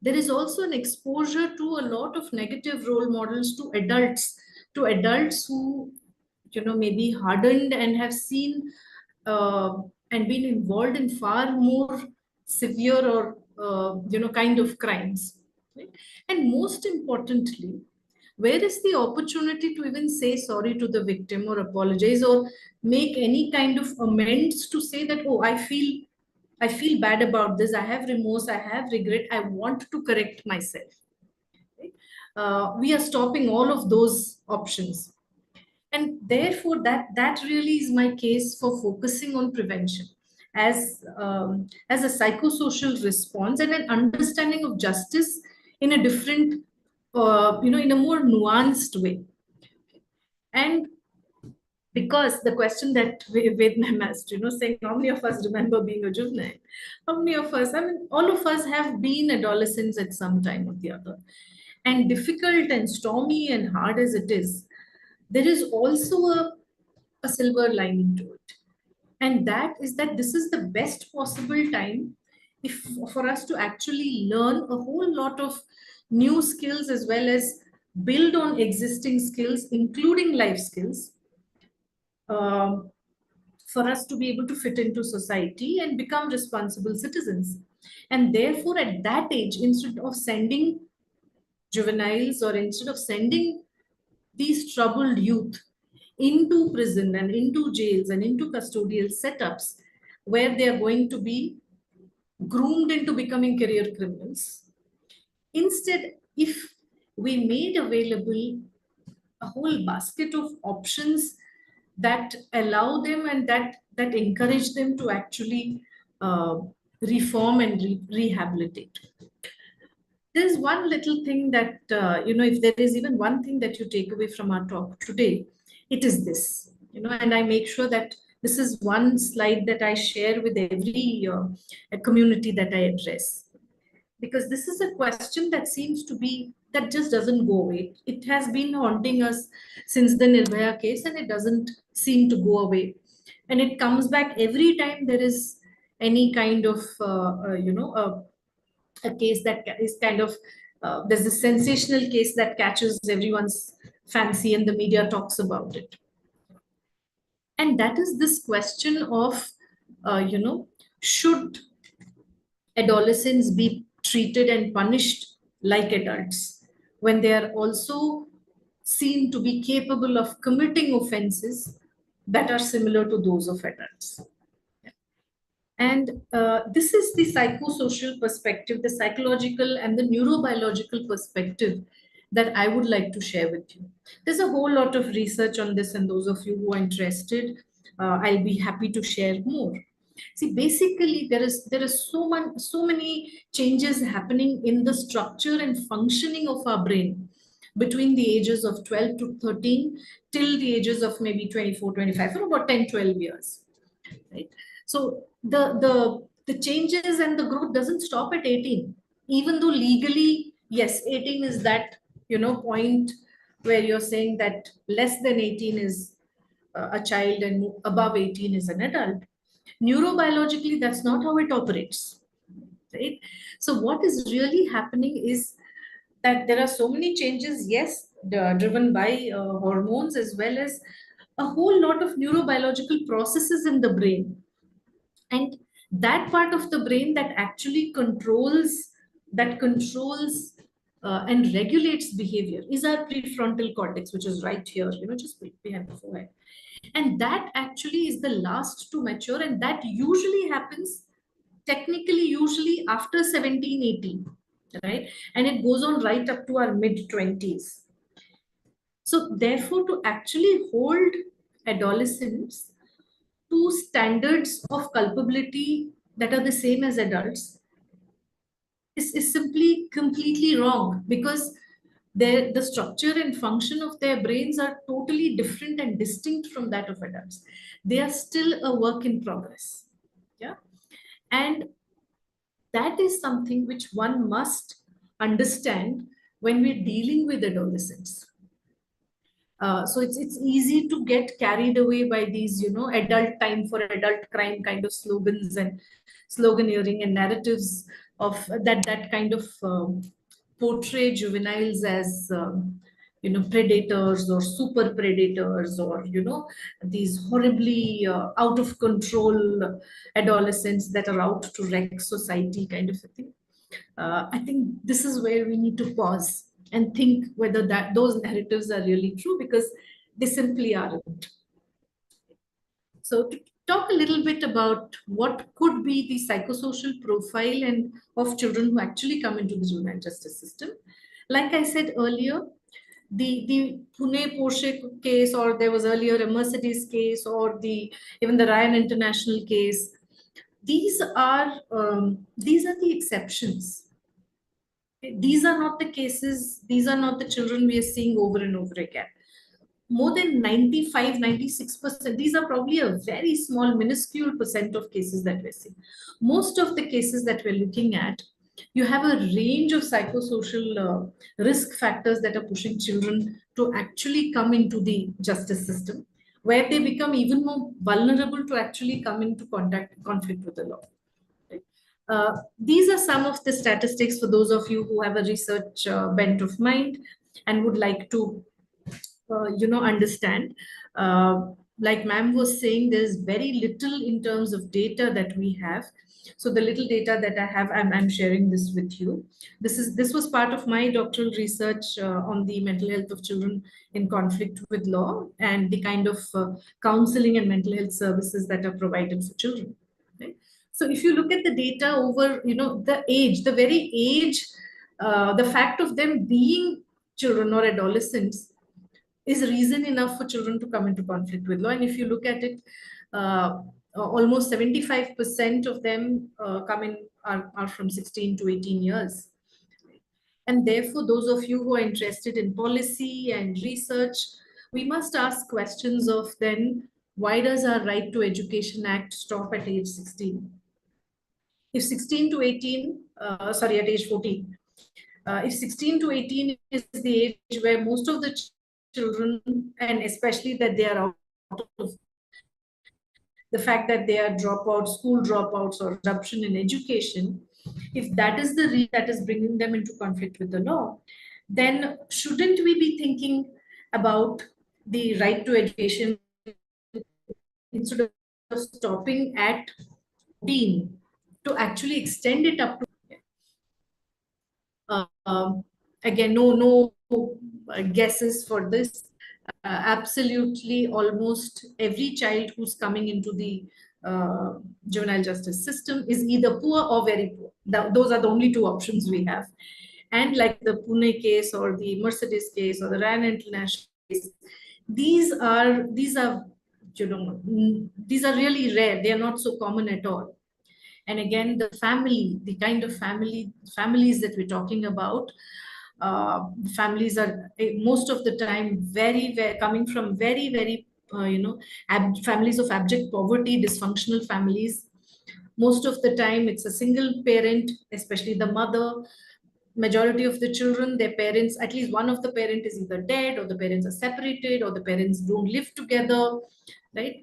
There is also an exposure to a lot of negative role models to adults who, may be hardened and have seen and been involved in far more severe or, kind of crimes. Right? And most importantly, where is the opportunity to even say sorry to the victim or apologize or make any kind of amends to say that, oh, I feel bad about this, I have remorse, I have regret, I want to correct myself. Right? We are stopping all of those options. And therefore, that really is my case for focusing on prevention as a psychosocial response and an understanding of justice in a different, in a more nuanced way. And because the question that Vietnam asked, saying how many of us remember being a juvenile? How many of us, all of us have been adolescents at some time or the other. And difficult and stormy and hard as it is, there is also a silver lining to it. And that is that this is the best possible time for us to actually learn a whole lot of new skills as well as build on existing skills, including life skills, for us to be able to fit into society and become responsible citizens. And therefore, at that age, instead of sending juveniles or instead of sending these troubled youth into prison and into jails and into custodial setups where they are going to be groomed into becoming career criminals, instead, if we made available a whole basket of options that allow them and that encourage them to actually reform and rehabilitate. There's one little thing that, if there is even one thing that you take away from our talk today, it is this, and I make sure that this is one slide that I share with every community that I address. Because this is a question that seems to be, that just doesn't go away. It has been haunting us since the Nirbhaya case and it doesn't seem to go away. And it comes back every time there is any kind of, a case that is kind of, there's a sensational case that catches everyone's fancy and the media talks about it. And that is this question of, should adolescents be treated and punished like adults when they are also seen to be capable of committing offenses that are similar to those of adults. And this is the psychosocial perspective, the psychological and the neurobiological perspective that I would like to share with you. There's a whole lot of research on this, and those of you who are interested, I'll be happy to share more. See, basically, there is so many changes happening in the structure and functioning of our brain between the ages of 12 to 13 till the ages of maybe 24, 25, for about 10, 12 years, right? So the changes and the growth doesn't stop at 18, even though legally, yes, 18 is that, point where you're saying that less than 18 is a child and above 18 is an adult. Neurobiologically, that's not how it operates, right? So what is really happening is that there are so many changes, yes, driven by hormones as well as a whole lot of neurobiological processes in the brain. And that part of the brain that actually controls and regulates behavior is our prefrontal cortex, which is right here, just behind the forehead. And that actually is the last to mature, and that usually happens technically usually after 17, 18, right? And it goes on right up to our mid-20s. So therefore, to actually hold adolescents to standards of culpability that are the same as adults is simply completely wrong, because the structure and function of their brains are totally different and distinct from that of adults. They are still a work in progress. Yeah. And that is something which one must understand when we're dealing with adolescents. So it's easy to get carried away by these, adult time for adult crime kind of slogans and sloganeering and narratives of that kind of portray juveniles as predators or super predators, or these horribly out of control adolescents that are out to wreck society kind of a thing. I think this is where we need to pause and think whether those narratives are really true, because they simply aren't. So to talk a little bit about what could be the psychosocial profile and of children who actually come into the juvenile justice system. Like I said earlier, the Pune Porsche case, or there was earlier a Mercedes case, or even the Ryan International case, these are the exceptions. These are not the cases, these are not the children we are seeing over and over again. More than 95, 96%, these are probably a very small, minuscule percent of cases that we're seeing. Most of the cases that we're looking at, you have a range of psychosocial risk factors that are pushing children to actually come into the justice system, where they become even more vulnerable to actually come into conflict with the law. These are some of the statistics for those of you who have a research bent of mind and would like to, understand. Like ma'am was saying, there's very little in terms of data that we have. So the little data that I have, I'm sharing this with you. This was part of my doctoral research on the mental health of children in conflict with law, and the kind of counseling and mental health services that are provided for children. Right? So if you look at the data over, the age, the very age, the fact of them being children or adolescents is reason enough for children to come into conflict with law. And if you look at it, almost 75% of them are from 16 to 18 years. And therefore, those of you who are interested in policy and research, we must ask questions of then, why does our Right to Education Act stop at age 16? If 16 to 18, at age 14, if 16 to 18 is the age where most of the children, and especially that they are out of the fact that they are dropouts, school dropouts, or disruption in education, if that is the reason that is bringing them into conflict with the law, then shouldn't we be thinking about the right to education instead of stopping at 14 to actually extend it up to again, no guesses for this. Absolutely, almost every child who's coming into the juvenile justice system is either poor or very poor. Those are the only two options we have. And like the Pune case or the Mercedes case or the Ryan International case, these are these are really rare. They are not so common at all. And again, the kind of families that we're talking about, families are most of the time very coming from very families of abject poverty, dysfunctional families. Most of the time it's a single parent, especially the mother. Majority of the children, their parents, at least one of the parent is either dead, or the parents are separated, or the parents don't live together, right?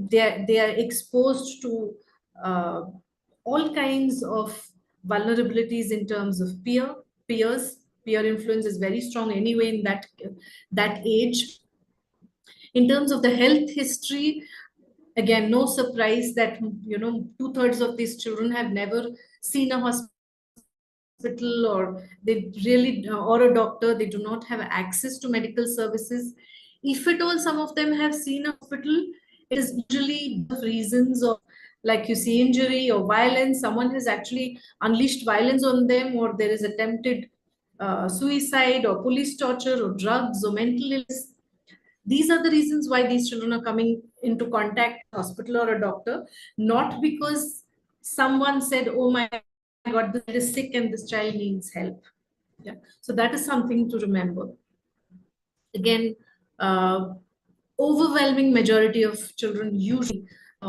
They are exposed to all kinds of vulnerabilities in terms of peers. Peer influence is very strong anyway in that age. In terms of the health history, again, no surprise that 2/3 of these children have never seen a hospital, or they really, or a doctor. They do not have access to medical services. If at all some of them have seen a hospital, it is usually reasons of, like you see, injury or violence. Someone has actually unleashed violence on them, or there is attempted suicide or police torture or drugs or mental illness. These are the reasons why these children are coming into contact with a hospital or a doctor, not because someone said, oh my God, this child is sick and this child needs help. Yeah. So that is something to remember. Again, overwhelming majority of children usually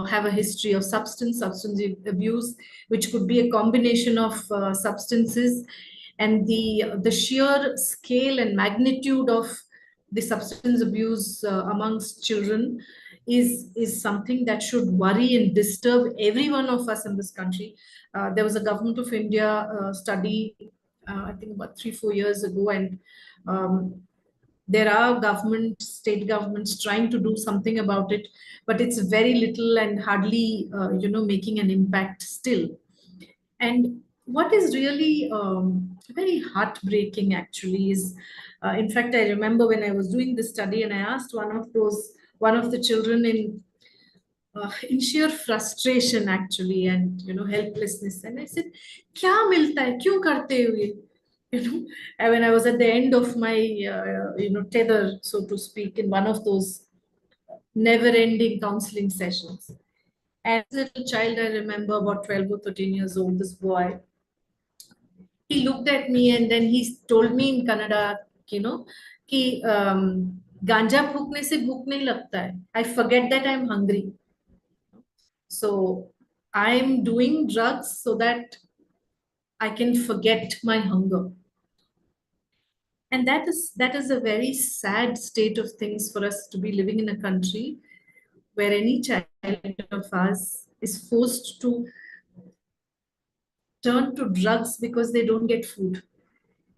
have a history of substance abuse, which could be a combination of substances, and the sheer scale and magnitude of the substance abuse amongst children is something that should worry and disturb every one of us in this country. There was a Government of India study, I think about 3-4 years ago, and there are state governments trying to do something about it, but it's very little and hardly, making an impact still. And what is really very heartbreaking actually is, in fact, I remember when I was doing this study and I asked one of the children in sheer frustration actually and helplessness, and I said, "Kya milta hai? Kyun karte ho ye?" And when I was at the end of my tether, so to speak, in one of those never-ending counseling sessions. As a little child, I remember about 12 or 13 years old, this boy, he looked at me and then he told me in Kannada, कि गांजा फूकने से भूख नहीं लगता है. I forget that I'm hungry. So I'm doing drugs so that I can forget my hunger. And that is a very sad state of things for us to be living in a country where any child of ours is forced to turn to drugs because they don't get food.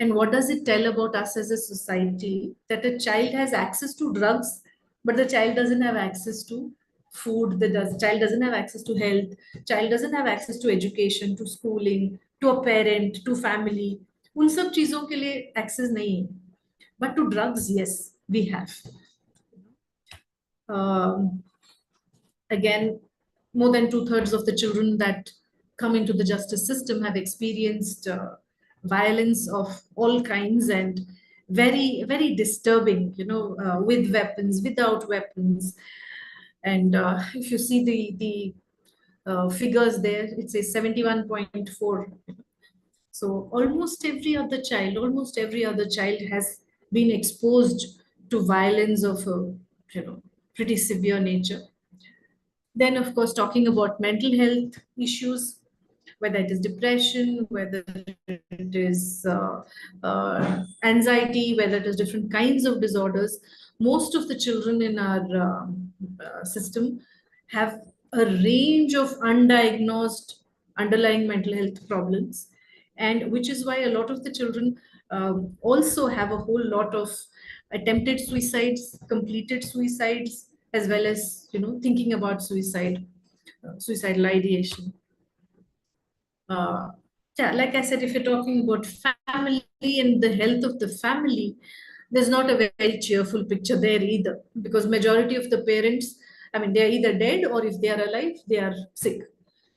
And what does it tell about us as a society? That a child has access to drugs, but the child doesn't have access to food, child doesn't have access to health, child doesn't have access to education, to schooling, to a parent, to family. उन सब चीजों के लिए access नहीं है. But to drugs, yes, we have. Again, more than 2/3 of the children that come into the justice system have experienced violence of all kinds, and very, very disturbing, with weapons, without weapons. And if you see the figures there, it says 71.4. So almost every other child has been exposed to violence of a pretty severe nature. Then, of course, talking about mental health issues, whether it is depression, whether it is anxiety, whether it is different kinds of disorders, most of the children in our system have a range of undiagnosed underlying mental health problems, and which is why a lot of the children also have a whole lot of attempted suicides, completed suicides, as well as thinking about suicidal ideation. Yeah, like I said, if you're talking about family and the health of the family, there's not a very cheerful picture there either, because majority of the parents, I mean, they're either dead, or if they are alive, they are sick,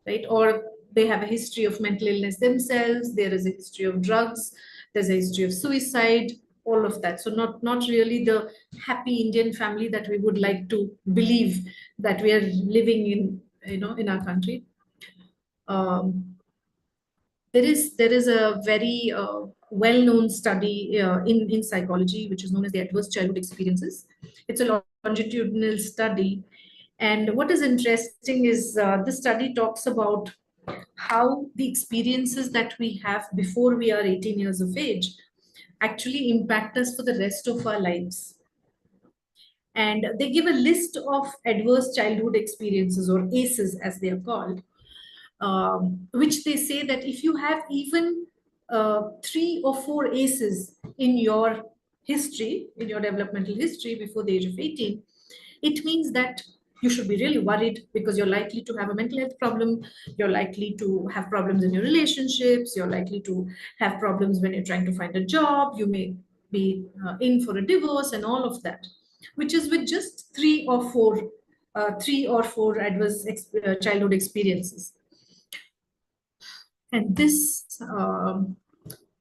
right? Or they have a history of mental illness themselves. There is a history of drugs. There's a history of suicide, all of that. So not really the happy Indian family that we would like to believe that we are living in, in our country. There is a very well-known study in psychology, which is known as the adverse childhood experiences. It's a longitudinal study. And what is interesting is this study talks about how the experiences that we have before we are 18 years of age actually impact us for the rest of our lives. And they give a list of adverse childhood experiences, or ACEs as they are called, which they say that if you have even 3 or 4 ACEs in your history, in your developmental history before the age of 18, it means that you should be really worried, because you're likely to have a mental health problem, you're likely to have problems in your relationships, you're likely to have problems when you're trying to find a job, you may be in for a divorce and all of that, which is with just 3 or 4 adverse childhood experiences. And this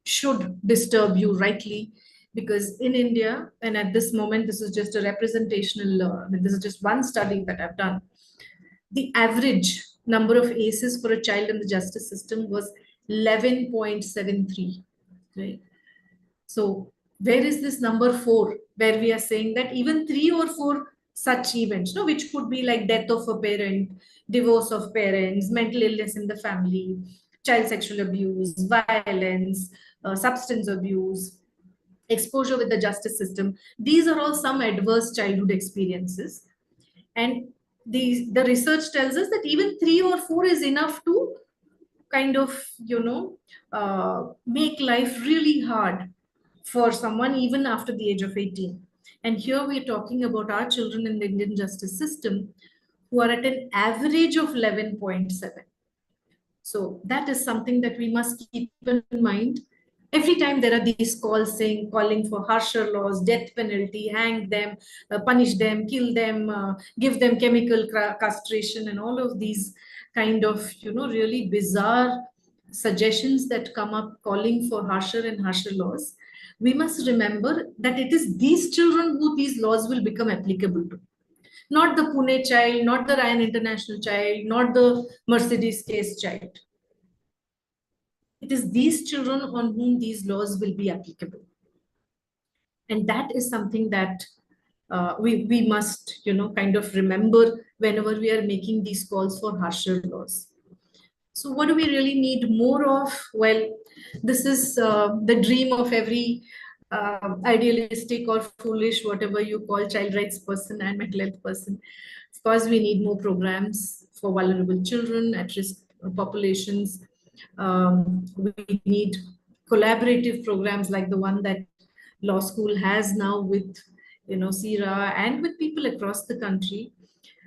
should disturb you rightly, because in India, and at this moment, this is just a representational, this is just one study that I've done. The average number of ACEs for a child in the justice system was 11.73, right? So where is this number 4, where we are saying that even 3 or 4 such events, which could be like death of a parent, divorce of parents, mental illness in the family, child sexual abuse, violence, substance abuse, exposure with the justice system. These are all some adverse childhood experiences. And the research tells us that even 3 or 4 is enough to kind of, make life really hard for someone even after the age of 18. And here we're talking about our children in the Indian justice system who are at an average of 11.7. So that is something that we must keep in mind. Every time there are these calls calling for harsher laws, death penalty, hang them, punish them, kill them, give them chemical castration, and all of these kind of, really bizarre suggestions that come up calling for harsher and harsher laws. We must remember that it is these children who these laws will become applicable to. Not the Pune child, not the Ryan International child, not the Mercedes case child. It is these children on whom these laws will be applicable. And that is something that we must, kind of remember whenever we are making these calls for harsher laws. So what do we really need more of? Well, this is the dream of every idealistic or foolish, whatever you call, child rights person and mental health person. Of course, we need more programs for vulnerable children, at-risk populations. We need collaborative programs like the one that law school has now with, CEERA and with people across the country.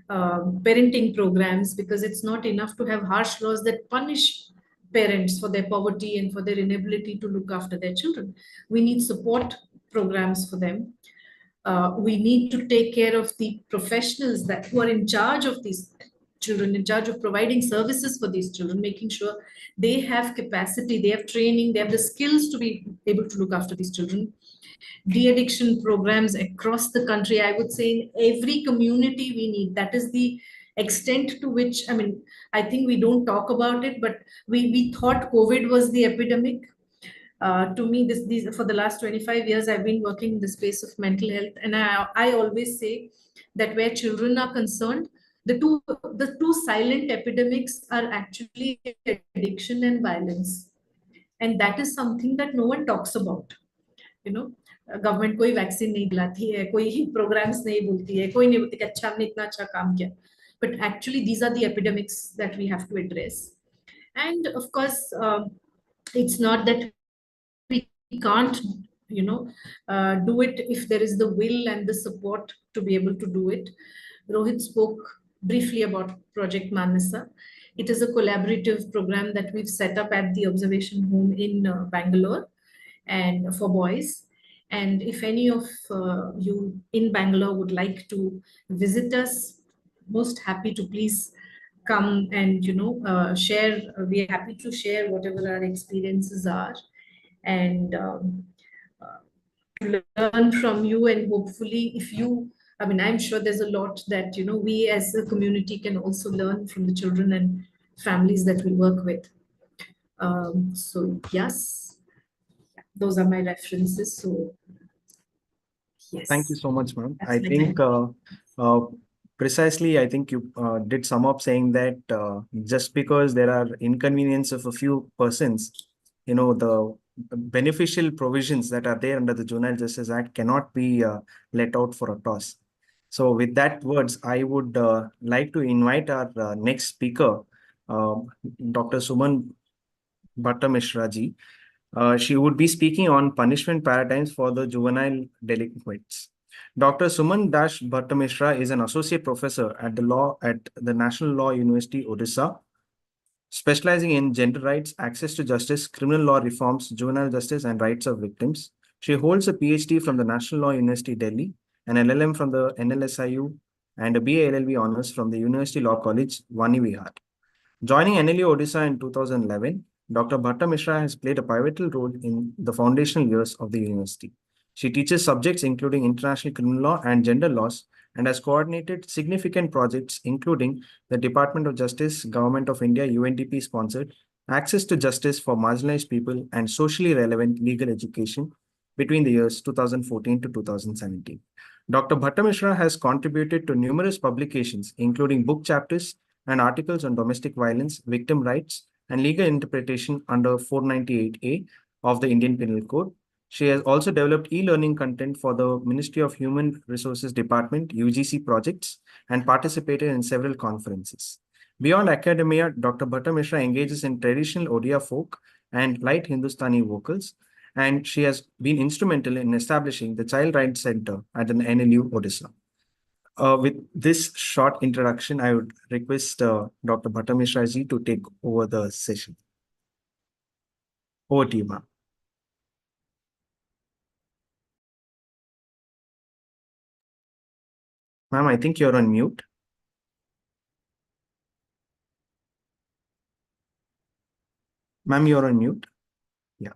Parenting programs, because it's not enough to have harsh laws that punish parents for their poverty and for their inability to look after their children. We need support programs for them. We need to take care of the professionals who are in charge of these children, in charge of providing services for these children, making sure they have capacity, they have training, they have the skills to be able to look after these children. De-addiction programs across the country, I would say in every community we need. That is the extent to which, I think we don't talk about it, but we thought COVID was the epidemic. To me, these for the last 25 years, I've been working in the space of mental health. And I always say that where children are concerned, the two silent epidemics are actually addiction and violence. And that is something that no one talks about. Government कोई vaccine नहीं दिलाती है, कोई programmes नहीं बोलती है, कोई नहीं बोलती कि अच्छा हमने इतना अच्छा काम किया. But actually, these are the epidemics that we have to address. And of course, it's not that we can't, do it if there is the will and the support to be able to do it. Rohit spoke briefly about Project Manasa. It is a collaborative program that we've set up at the observation home in Bangalore, and for boys. And if any of you in Bangalore would like to visit us, most happy to please come and share. We are happy to share whatever our experiences are, and learn from you. And hopefully, if you, I'm sure there's a lot that we as a community can also learn from the children and families that we work with. So yes, those are my references. So yes. Thank you so much, ma'am. That's I my think precisely, I think you did sum up saying that just because there are inconvenience of a few persons, the beneficial provisions that are there under the Juvenile Justice Act cannot be let out for a toss. So with that words, I would like to invite our next speaker, Dr. Suman Bhattamishra ji. She would be speaking on punishment paradigms for the juvenile delinquents. Dr. Suman Dash Bhattamishra is an associate professor at the National Law University, Odisha, specializing in gender rights, access to justice, criminal law reforms, juvenile justice, and rights of victims. She holds a PhD from the National Law University, Delhi, an LLM from the NLSIU, and a BA LLB honors from the University Law College, Vani Vihar. Joining NLU Odisha in 2011, Dr. Bhattamishra has played a pivotal role in the foundational years of the university. She teaches subjects including international criminal law and gender laws, and has coordinated significant projects including the Department of Justice, Government of India, UNDP sponsored Access to Justice for Marginalized People and Socially Relevant Legal Education between the years 2014 to 2017. Dr. Bhattamishra has contributed to numerous publications, including book chapters and articles on domestic violence, victim rights, and legal interpretation under 498A of the Indian Penal Code, She has also developed e-learning content for the Ministry of Human Resources Department, UGC projects, and participated in several conferences. Beyond academia, Dr. Bhatta Mishra engages in traditional Odia folk and light Hindustani vocals, and she has been instrumental in establishing the Child Rights Center at an NLU, Odisha. With this short introduction, I would request Dr. Bhatta Mishra ji to take over the session. Over to you, ma'am. Ma'am, I think you're on mute. Ma'am, you're on mute. Yeah.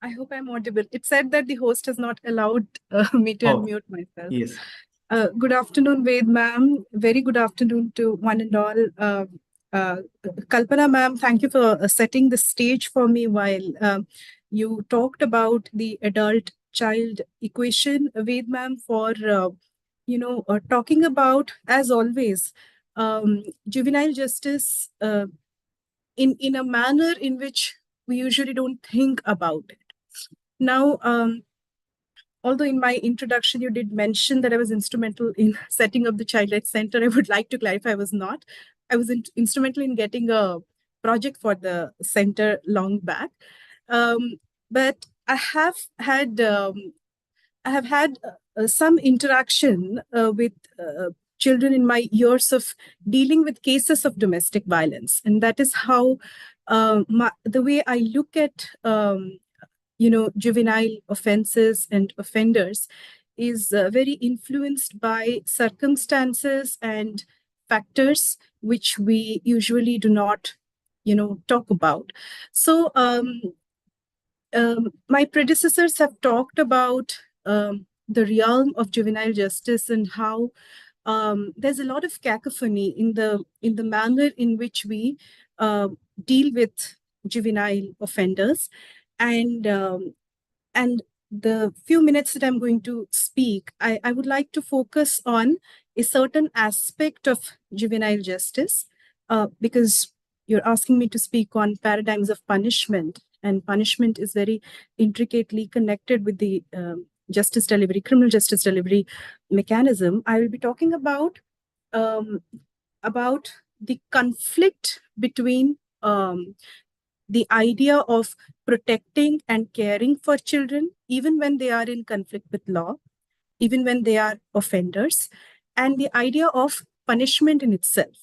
I hope I'm audible. It said that the host has not allowed me to unmute myself. Yes. Good afternoon, Ved ma'am. Very good afternoon to one and all. Kalpana ma'am, thank you for setting the stage for me while you talked about the adult-child equation. Ved ma'am, for talking about, as always, juvenile justice in a manner in which we usually don't think about it. Now, although in my introduction you did mention that I was instrumental in setting up the Child Rights Center, I would like to clarify I was not. I was instrumental in getting a project for the center long back. But I have had some interaction with children in my years of dealing with cases of domestic violence, and that is how the way I look at juvenile offenses and offenders is very influenced by circumstances and factors which we usually do not, talk about. So my predecessors have talked about the realm of juvenile justice and how there's a lot of cacophony in the manner in which we deal with juvenile offenders, and the few minutes that I'm going to speak, I would like to focus on a certain aspect of juvenile justice, because you're asking me to speak on paradigms of punishment, and punishment is very intricately connected with the justice delivery, criminal justice delivery mechanism. I will be talking about the conflict between the idea of protecting and caring for children, even when they are in conflict with law, even when they are offenders, and the idea of punishment in itself.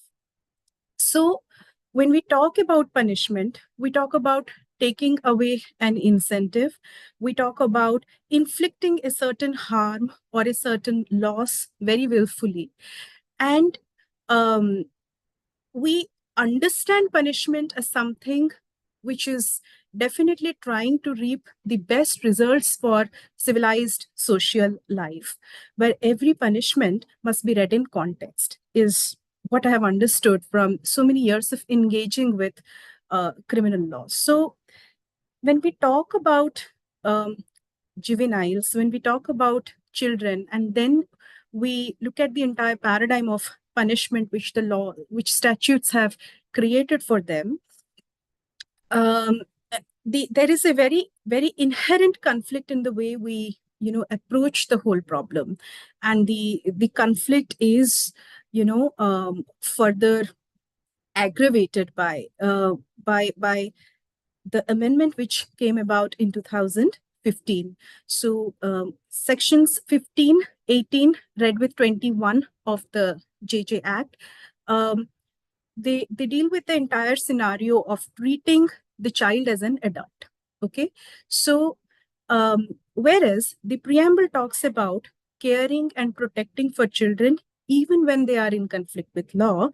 So when we talk about punishment, we talk about taking away an incentive. We talk about inflicting a certain harm or a certain loss very willfully. And we understand punishment as something which is definitely trying to reap the best results for civilized social life, where every punishment must be read in context, is what I have understood from so many years of engaging with criminal law. So when we talk about juveniles, when we talk about children, and then we look at the entire paradigm of punishment which the law, which statutes have created for them, there is a very, very inherent conflict in the way we, approach the whole problem, and the conflict is, further aggravated by the amendment which came about in 2015. So sections 15, 18, read with 21 of the JJ Act, they deal with the entire scenario of treating the child as an adult. Okay, so whereas the preamble talks about caring and protecting for children even when they are in conflict with law,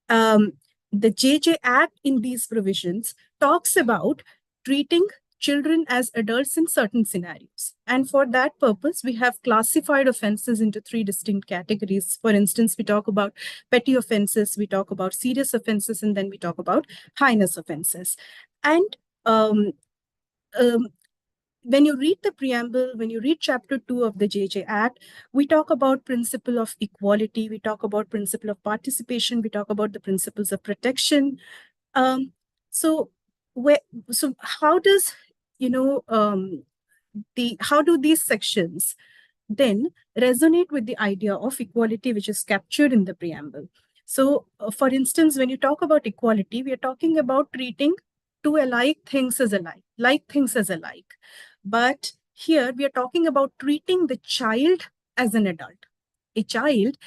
the JJ Act in these provisions talks about treating children as adults in certain scenarios. And for that purpose, we have classified offenses into 3 distinct categories. For instance, we talk about petty offenses, we talk about serious offenses, and then we talk about heinous offenses. And when you read the preamble, when you read chapter 2 of the JJ Act, we talk about principle of equality, we talk about principle of participation, we talk about the principles of protection. So how does how do these sections then resonate with the idea of equality, which is captured in the preamble? So, for instance, when you talk about equality, we are talking about treating two alike things as alike, like things as alike. But here we are talking about treating the child as an adult. A child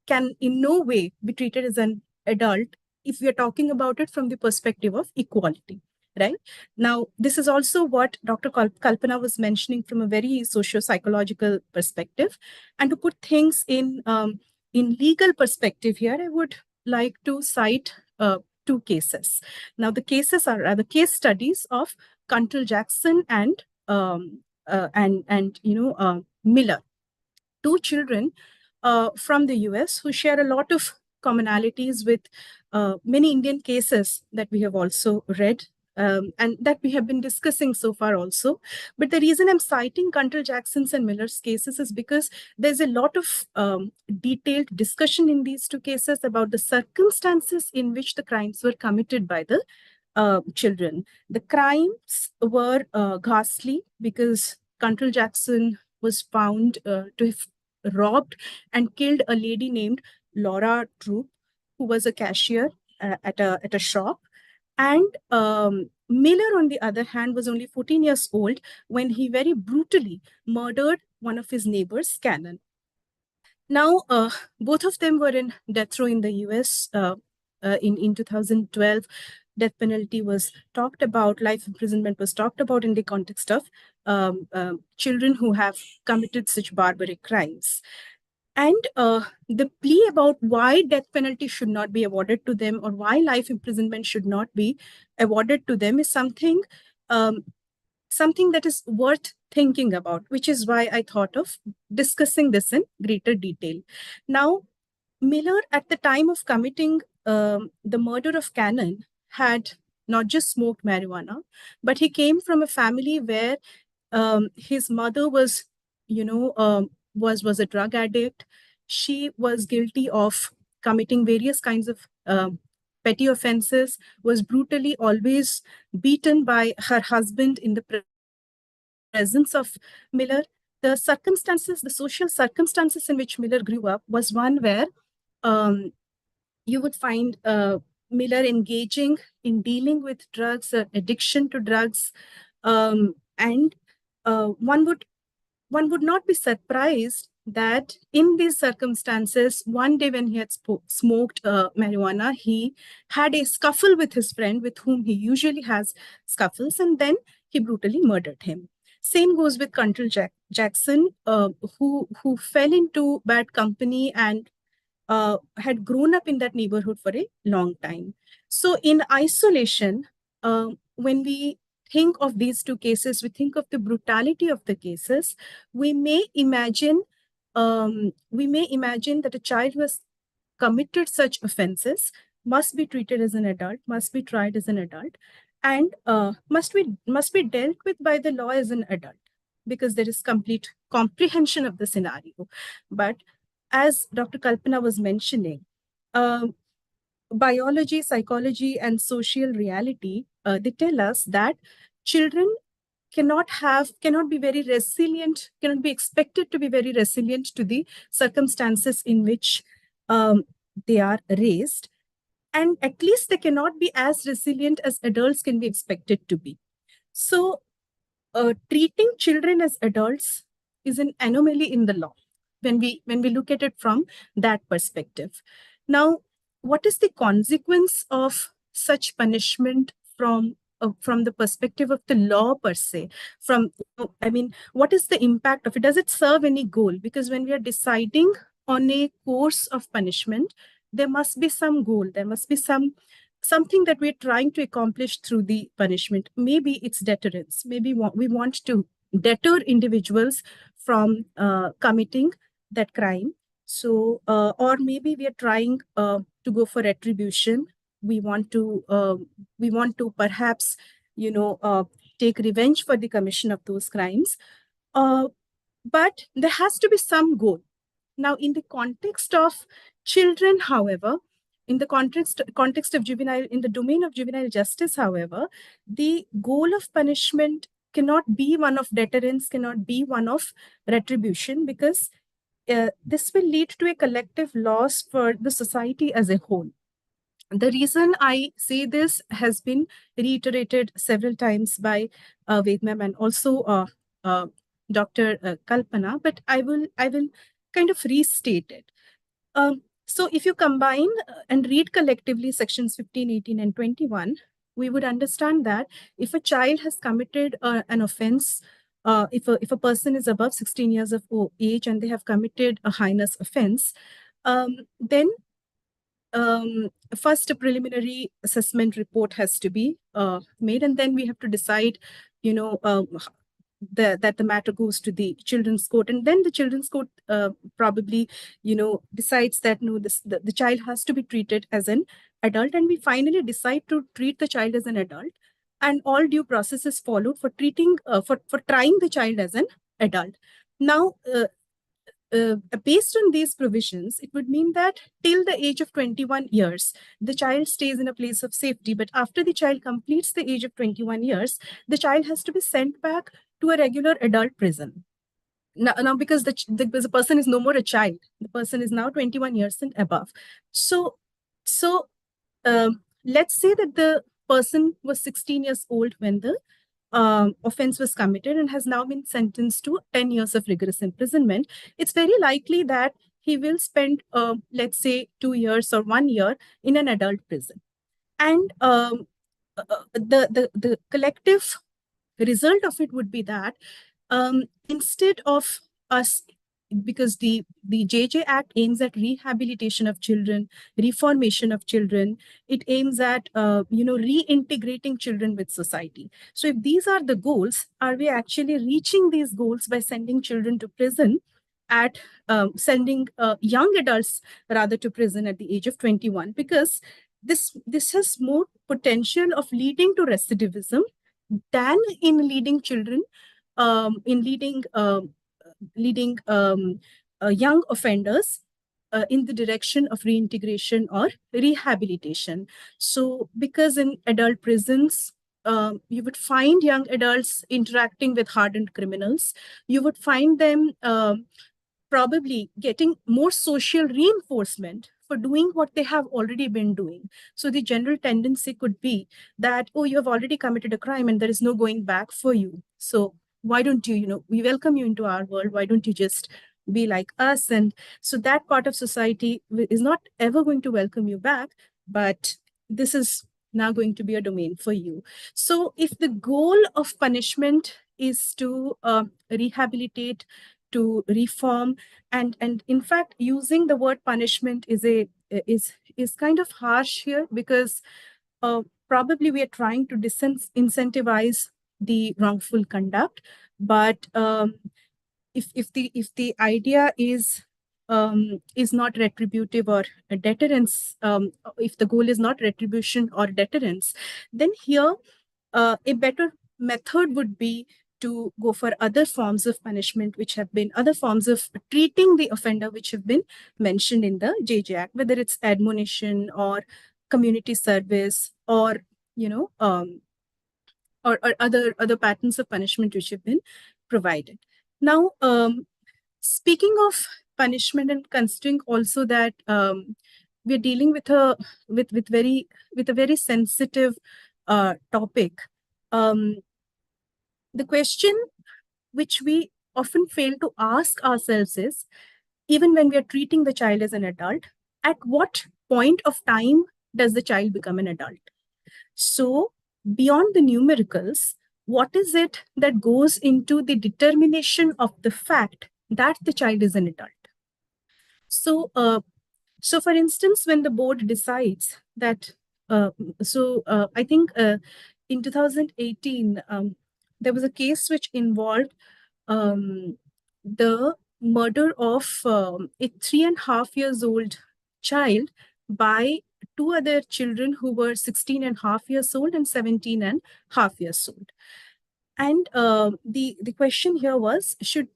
can in no way be treated as an adult if we are talking about it from the perspective of equality, right? Now, this is also what Dr. Kalpana was mentioning from a very socio-psychological perspective. And to put things in legal perspective here, I would like to cite two cases. Now, the cases are the case studies of Cantrell-Jackson and Miller, two children from the US who share a lot of commonalities with many Indian cases that we have also read and that we have been discussing so far also. But the reason I'm citing Cantrell-Jackson's and Miller's cases is because there's a lot of detailed discussion in these two cases about the circumstances in which the crimes were committed by the children. The crimes were ghastly because Cantrell-Jackson was found to have robbed and killed a lady named Laura Troop, who was a cashier at a shop. And Miller, on the other hand, was only 14 years old when he very brutally murdered one of his neighbors, Cannon. Now, both of them were in death row in the US in 2012. Death penalty was talked about, life imprisonment was talked about in the context of children who have committed such barbaric crimes. And the plea about why death penalty should not be awarded to them or why life imprisonment should not be awarded to them is something that is worth thinking about, which is why I thought of discussing this in greater detail. Now, Miller, at the time of committing the murder of Cannon, had not just smoked marijuana, but he came from a family where his mother was, was a drug addict. She was guilty of committing various kinds of petty offenses, was brutally always beaten by her husband in the presence of Miller. The circumstances, the social circumstances in which Miller grew up was one where you would find Miller engaging in dealing with drugs, addiction to drugs, and one would not be surprised that in these circumstances, one day when he had smoked marijuana, he had a scuffle with his friend with whom he usually has scuffles, and then he brutally murdered him. Same goes with Cantrell-Jackson, who fell into bad company and had grown up in that neighborhood for a long time. So in isolation, when we think of these two cases, we think of the brutality of the cases, we may imagine that a child who has committed such offenses must be treated as an adult, must be tried as an adult, and must be dealt with by the law as an adult, because there is complete comprehension of the scenario. But as Dr. Kalpana was mentioning, biology, psychology, and social reality, they tell us that children cannot be very resilient, cannot be expected to be very resilient to the circumstances in which they are raised. And at least they cannot be as resilient as adults can be expected to be. So treating children as adults is an anomaly in the law when we look at it from that perspective. Now, what is the consequence of such punishment from the perspective of the law per se? What is the impact of it? Does it serve any goal? Because when we are deciding on a course of punishment, there must be some goal. There must be something that we're trying to accomplish through the punishment. Maybe it's deterrence. Maybe we want to deter individuals from committing that crime. So, or maybe we are trying to go for retribution. We want to perhaps, take revenge for the commission of those crimes. But there has to be some goal. Now, in the context of children, however, in the context of juvenile, in the domain of juvenile justice, however, the goal of punishment cannot be one of deterrence, cannot be one of retribution, because this will lead to a collective loss for the society as a whole. The reason I say this has been reiterated several times by Ved ma'am and also Dr. Kalpana, but I will kind of restate it. So if you combine and read collectively sections 15, 18, and 21, we would understand that if a child has committed an offense, if a person is above 16 years of age and they have committed a heinous offense, then first a preliminary assessment report has to be made, and then we have to decide, that the matter goes to the children's court, and then the children's court probably, decides that no, the child has to be treated as an adult, and we finally decide to treat the child as an adult, and all due process is followed for treating for trying the child as an adult. Now, based on these provisions, it would mean that till the age of 21 years, the child stays in a place of safety. But after the child completes the age of 21 years, the child has to be sent back to a regular adult prison. Now because the person is no more a child, the person is now 21 years and above. So let's say that the person was 16 years old when the offense was committed and has now been sentenced to 10 years of rigorous imprisonment. It's very likely that he will spend, let's say, 2 years or 1 year in an adult prison. And the collective result of it would be that instead of us, because the JJ Act aims at rehabilitation of children, reformation of children, it aims at reintegrating children with society. So if these are the goals, are we actually reaching these goals by sending children to prison at sending young adults rather to prison at the age of 21? Because this has more potential of leading to recidivism than in leading children, leading young offenders in the direction of reintegration or rehabilitation. So because in adult prisons, you would find young adults interacting with hardened criminals. You would find them probably getting more social reinforcement for doing what they have already been doing. So the general tendency could be that, oh, you have already committed a crime and there is no going back for you. So why don't you, we welcome you into our world. Why don't you just be like us? And so that part of society is not ever going to welcome you back, but this is now going to be a domain for you. So if the goal of punishment is to rehabilitate, to reform, and in fact, using the word punishment is kind of harsh here, because probably we are trying to disincentivize the wrongful conduct. But if the idea is not retributive or a deterrence, if the goal is not retribution or deterrence, then here a better method would be to go for other forms of punishment, which have been other forms of treating the offender, which have been mentioned in the JJ Act, whether it's admonition or community service or or other patterns of punishment which have been provided. Now, speaking of punishment, and considering also that we're dealing with a very sensitive topic, the question which we often fail to ask ourselves is, even when we are treating the child as an adult, at what point of time does the child become an adult? So beyond the numericals, what is it that goes into the determination of the fact that the child is an adult? So, so for instance, when the board decides that, I think in 2018, there was a case which involved the murder of a 3.5 years old child by two other children who were 16.5 years old and 17.5 years old. And the question here was, should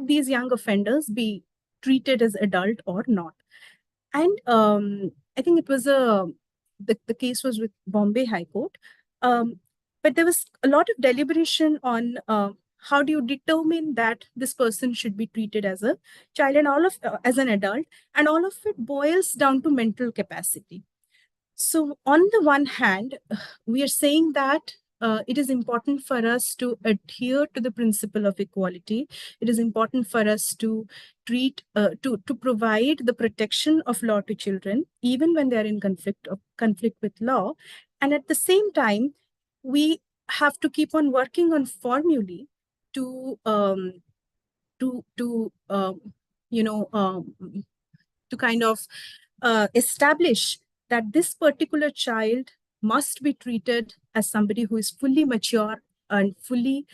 these young offenders be treated as adult or not? And I think it was the case was with Bombay High Court. but there was a lot of deliberation on how do you determine that this person should be treated as a child and all of as an adult, and all of it boils down to mental capacity. So on the one hand, we are saying that it is important for us to adhere to the principle of equality. It is important for us to treat, to provide the protection of law to children, even when they are in conflict with law. And at the same time, we have to keep on working on formulae to you know to kind of establish that this particular child must be treated as somebody who is fully mature and fully,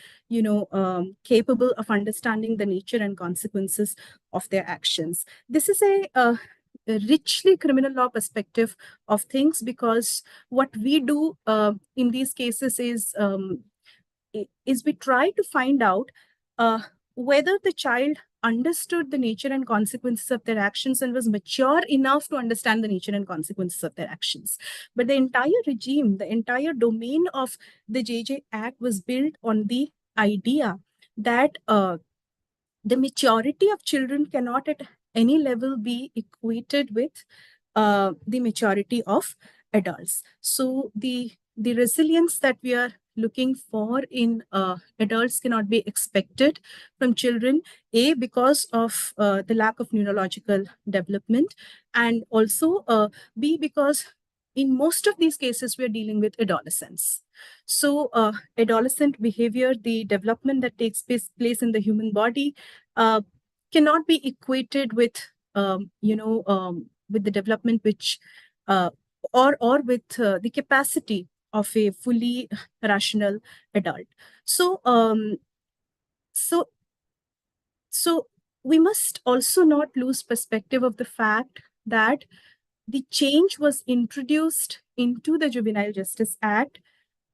capable of understanding the nature and consequences of their actions. This is a richly criminal law perspective of things, because what we do in these cases is we try to find out whether the child understood the nature and consequences of their actions and was mature enough to understand the nature and consequences of their actions. But the entire regime, the entire domain of the JJ Act was built on the idea that the maturity of children cannot at any level be equated with the maturity of adults. So the resilience that we are looking for in adults cannot be expected from children, A, because of the lack of neurological development, and also B, because in most of these cases, we are dealing with adolescents. So adolescent behavior, the development that takes place in the human body cannot be equated with, with the development which, or with the capacity of a fully rational adult. So, so we must also not lose perspective of the fact that the change was introduced into the Juvenile Justice Act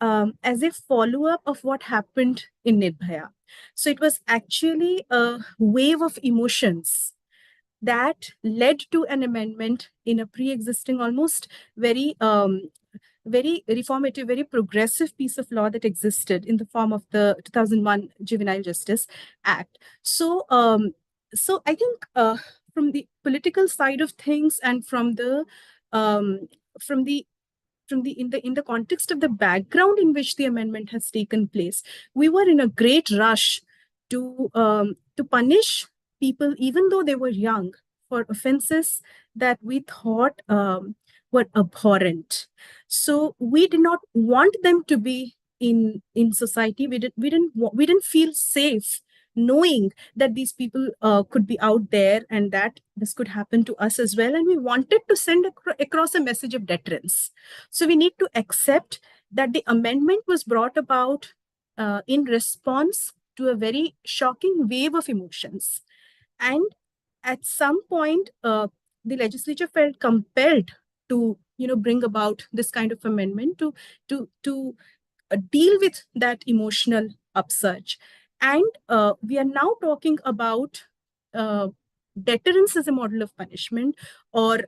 as a follow-up of what happened in Nirbhaya. So it was actually a wave of emotions that led to an amendment in a pre-existing, almost very reformative, very progressive piece of law that existed in the form of the 2001 Juvenile Justice Act. So, so I think from the political side of things, and from the in the context of the background in which the amendment has taken place, we were in a great rush to punish people, even though they were young, for offenses that we thought were abhorrent. So we did not want them to be in society. We didn't feel safe knowing that these people could be out there and that this could happen to us as well. And we wanted to send across a message of deterrence. So we need to accept that the amendment was brought about in response to a very shocking wave of emotions. And at some point, the legislature felt compelled to, bring about this kind of amendment to deal with that emotional upsurge. And we are now talking about deterrence as a model of punishment, or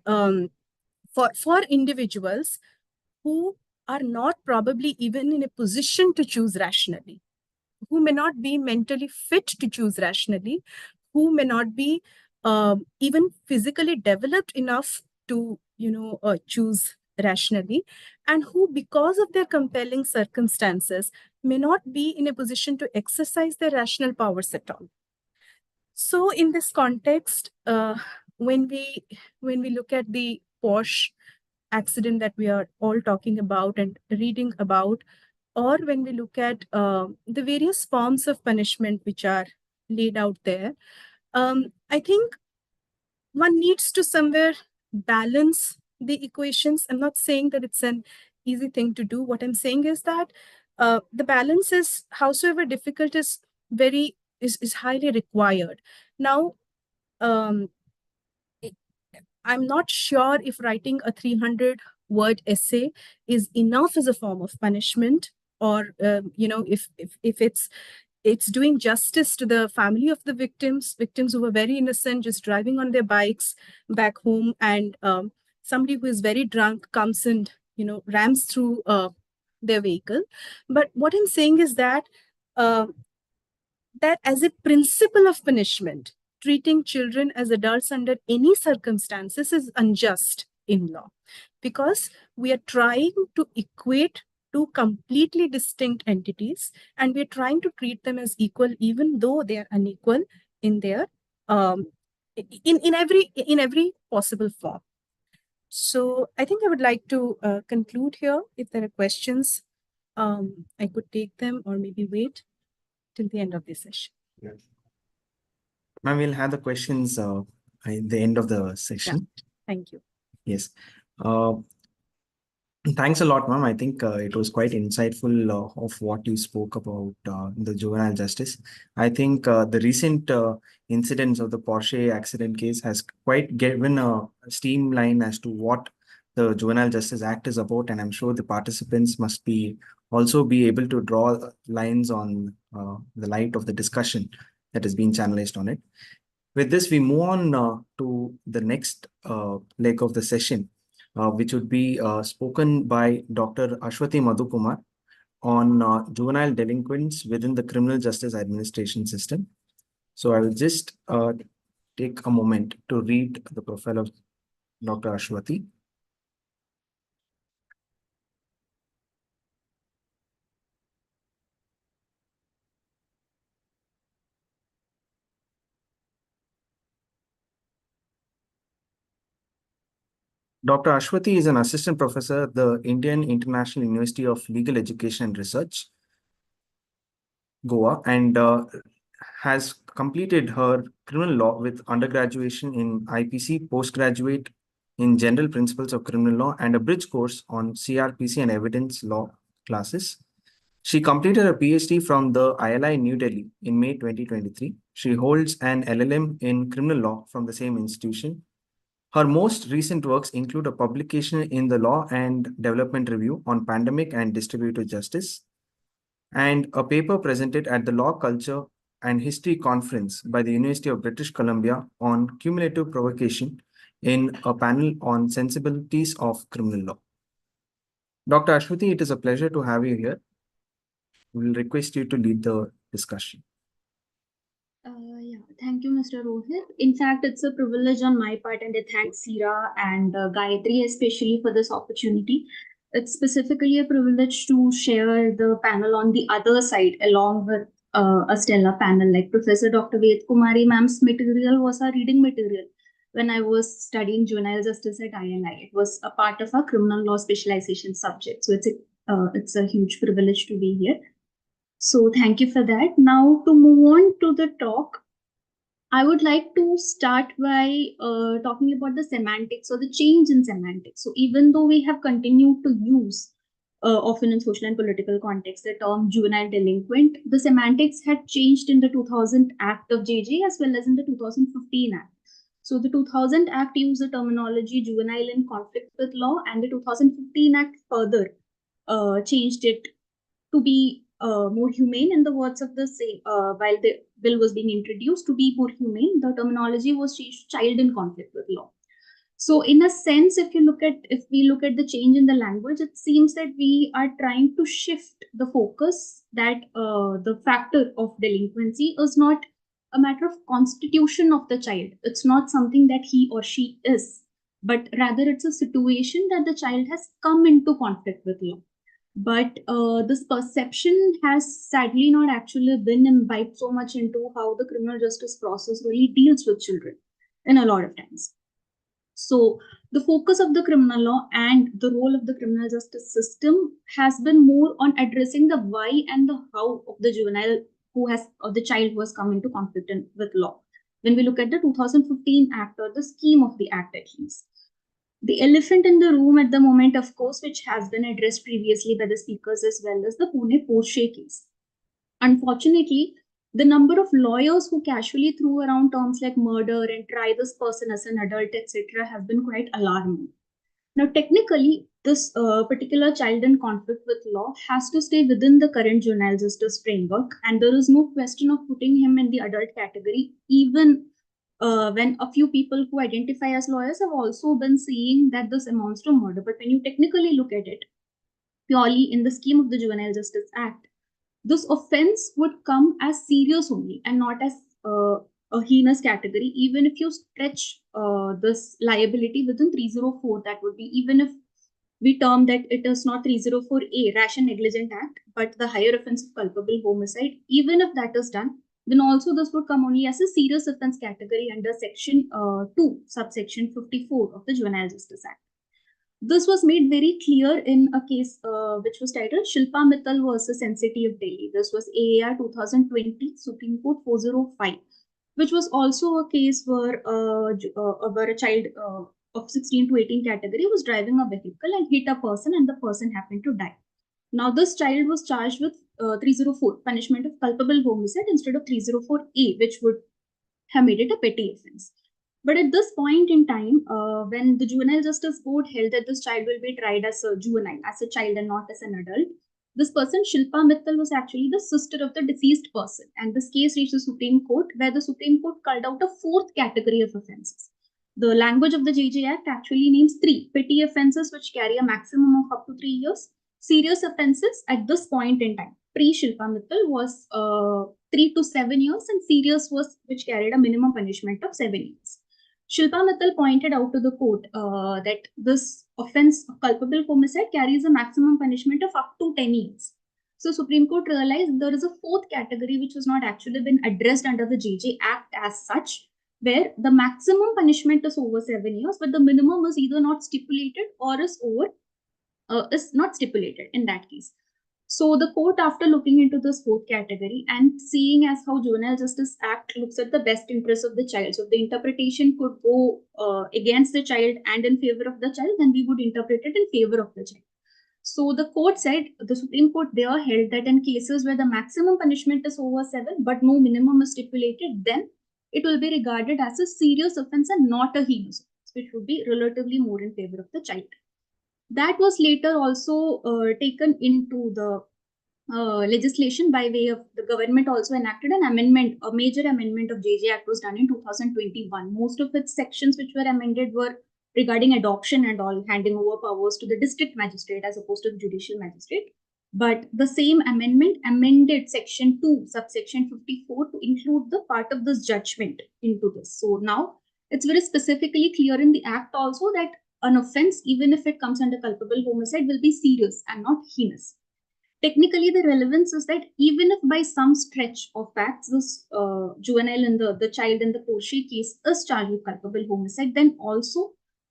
for individuals who are not probably even in a position to choose rationally, who may not be mentally fit to choose rationally, who may not be even physically developed enough to, choose rationally, and who, because of their compelling circumstances, may not be in a position to exercise their rational powers at all. So in this context, when we look at the Porsche accident that we are all talking about and reading about, or when we look at the various forms of punishment which are laid out there, I think one needs to somewhere balance the equations. I'm not saying that it's an easy thing to do. What I'm saying is that the balance is, howsoever difficult, is highly required. Now, I'm not sure if writing a 300-word essay is enough as a form of punishment, or if it's doing justice to the family of the victims who were very innocent, just driving on their bikes back home, and somebody who is very drunk comes and rams through their vehicle. But what I'm saying is that that as a principle of punishment, treating children as adults under any circumstances is unjust in law, because we are trying to equate two completely distinct entities, and we're trying to treat them as equal, even though they are unequal in their in every possible form. So I think I would like to conclude here. If there are questions, I could take them or maybe wait till the end of this session. Yes. Ma'am, we'll have the questions at the end of the session. Yeah. Thank you. Yes. Thanks a lot, ma'am. I think it was quite insightful of what you spoke about the juvenile justice. I think the recent incidents of the Porsche accident case has quite given a streamline as to what the Juvenile Justice Act is about, and I'm sure the participants must be also be able to draw lines on the light of the discussion that has been channelized on it. With this, we move on to the next leg of the session, which would be spoken by Dr. Ashwati Madhukumar on juvenile delinquents within the criminal justice administration system. So I will just take a moment to read the profile of Dr. Ashwati. Dr. Ashwati is an assistant professor at the Indian International University of Legal Education and Research, Goa, and has completed her criminal law with undergraduation in IPC, postgraduate in general principles of criminal law, and a bridge course on CRPC and evidence law classes. She completed a PhD from the ILI New Delhi in May 2023. She holds an LLM in criminal law from the same institution. Her most recent works include a publication in the Law and Development Review on pandemic and distributive justice, and a paper presented at the Law, Culture and History Conference by the University of British Columbia on cumulative provocation in a panel on sensibilities of criminal law. Dr. Ashwati, it is a pleasure to have you here. We will request you to lead the discussion. Yeah, thank you, Mr. Rohit. In fact, it's a privilege on my part, and I thank CEERA and Gayatri especially for this opportunity. It's specifically a privilege to share the panel on the other side along with a stellar panel like Professor Dr. Ved Kumari ma'am's material was our reading material when I was studying juvenile justice at ILI. It was a part of our criminal law specialization subject. So it's a huge privilege to be here. So thank you for that. Now to move on to the talk, I would like to start by talking about the semantics or the change in semantics. So even though we have continued to use often in social and political context the term juvenile delinquent, the semantics had changed in the 2000 Act of JJ as well as in the 2015 Act. So the 2000 Act used the terminology juvenile in conflict with law, and the 2015 Act further changed it to be more humane. In the words of the same, while the bill was being introduced, to be more humane, the terminology was changed to child in conflict with law. So in a sense, if we look at the change in the language, it seems that we are trying to shift the focus that the factor of delinquency is not a matter of constitution of the child. It's not something that he or she is, but rather it's a situation that the child has come into conflict with law. But this perception has sadly not actually been imbibed so much into how the criminal justice process really deals with children in a lot of times. So the focus of the criminal law and the role of the criminal justice system has been more on addressing the why and the how of the juvenile or the child who has come into conflict with law. When we look at the 2015 Act or the scheme of the Act at least. The elephant in the room at the moment, of course, which has been addressed previously by the speakers as well, as the Pune Porsche case. Unfortunately, the number of lawyers who casually threw around terms like murder and try this person as an adult, etc., have been quite alarming. Now, technically, this particular child in conflict with law has to stay within the current juvenile justice framework, and there is no question of putting him in the adult category, even when a few people who identify as lawyers have also been saying that this amounts to murder. But when you technically look at it, purely in the scheme of the Juvenile Justice Act, this offense would come as serious only and not as a heinous category, even if you stretch this liability within 304. That would be, even if we term that it is not 304A, Rash and Negligent Act, but the higher offense of culpable homicide, even if that is done, then also this would come only as a serious offense category under section 2, subsection 54 of the Juvenile Justice Act. This was made very clear in a case which was titled Shilpa Mittal versus NCT of Delhi. This was AAR 2020, Supreme Court 405, which was also a case where a child of 16 to 18 category was driving a vehicle and hit a person, and the person happened to die. Now, this child was charged with 304, punishment of culpable homicide, instead of 304A, which would have made it a petty offense. But at this point in time, when the Juvenile Justice Board held that this child will be tried as a juvenile, as a child and not as an adult, this person, Shilpa Mittal, was actually the sister of the deceased person. And this case reached the Supreme Court, where the Supreme Court called out a fourth category of offenses. The language of the JJ Act actually names 3 petty offenses, which carry a maximum of up to 3 years. Serious offenses at this point in time, pre-Shilpa Mittal, was 3 to 7 years, and serious was which carried a minimum punishment of 7 years. Shilpa Mittal pointed out to the court that this offense of culpable homicide carries a maximum punishment of up to 10 years. So Supreme Court realized there is a fourth category which has not actually been addressed under the JJ Act as such, where the maximum punishment is over 7 years, but the minimum is either not stipulated or is not stipulated in that case. So the court, after looking into this fourth category and seeing as how Juvenile Justice Act looks at the best interest of the child, so if the interpretation could go against the child and in favor of the child, then we would interpret it in favor of the child. So the court said, the Supreme Court there held that in cases where the maximum punishment is over 7 but no minimum is stipulated, then it will be regarded as a serious offense and not a heinous offense, which would be relatively more in favor of the child. That was later also taken into the legislation by way of the government also enacted an amendment, a major amendment of JJ Act was done in 2021. Most of its sections which were amended were regarding adoption and all, handing over powers to the district magistrate as opposed to the judicial magistrate. But the same amendment amended section 2, subsection 54 to include the part of this judgment into this. So now it's very specifically clear in the act also that an offense, even if it comes under culpable homicide, will be serious and not heinous. Technically, the relevance is that even if by some stretch of facts, this juvenile in the child in the Porsche case is charged with culpable homicide, then also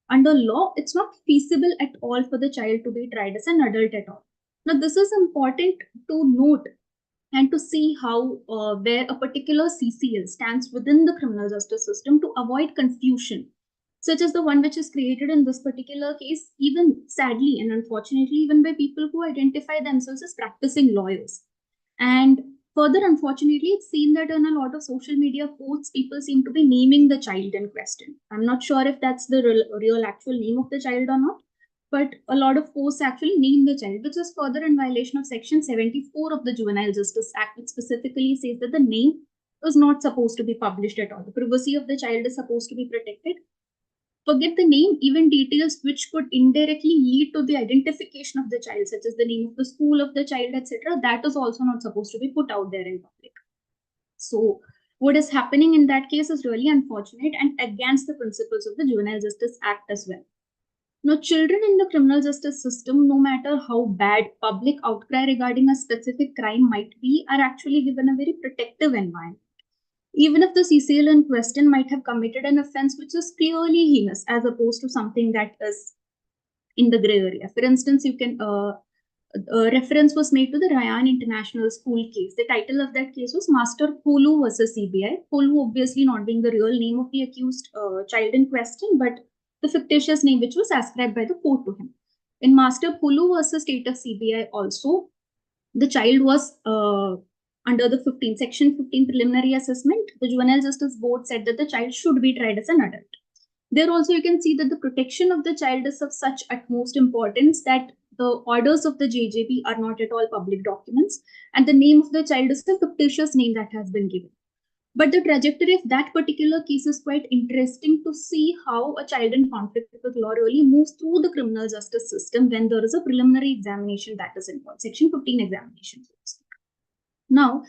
under law, it's not feasible at all for the child to be tried as an adult at all. Now, this is important to note and to see how where a particular CCL stands within the criminal justice system to avoid confusion, such as the one which is created in this particular case, even sadly and unfortunately, even by people who identify themselves as practicing lawyers. And further, unfortunately, it's seen that in a lot of social media posts, people seem to be naming the child in question. I'm not sure if that's the real actual name of the child or not, but a lot of posts actually name the child, which is further in violation of section 74 of the Juvenile Justice Act, which specifically says that the name is not supposed to be published at all. The privacy of the child is supposed to be protected. Forget the name, even details which could indirectly lead to the identification of the child, such as the name of the school of the child, etc., that is also not supposed to be put out there in public. So what is happening in that case is really unfortunate and against the principles of the Juvenile Justice Act as well. Now, children in the criminal justice system, no matter how bad public outcry regarding a specific crime might be, are actually given a very protective environment. Even if the CCL in question might have committed an offense which is clearly heinous as opposed to something that is in the gray area. For instance, you can a reference was made to the Ryan International School case. The title of that case was Master Pulu versus CBI. Pulu obviously not being the real name of the accused child in question, but the fictitious name which was ascribed by the court to him. In Master Pulu versus State of CBI also, the child was under the section 15 preliminary assessment. The Juvenile Justice Board said that the child should be tried as an adult. There also you can see that the protection of the child is of such utmost importance that the orders of the JJB are not at all public documents, and the name of the child is the fictitious name that has been given. But the trajectory of that particular case is quite interesting to see how a child in conflict with law really moves through the criminal justice system when there is a preliminary examination that is involved, Section 15 examination. Now,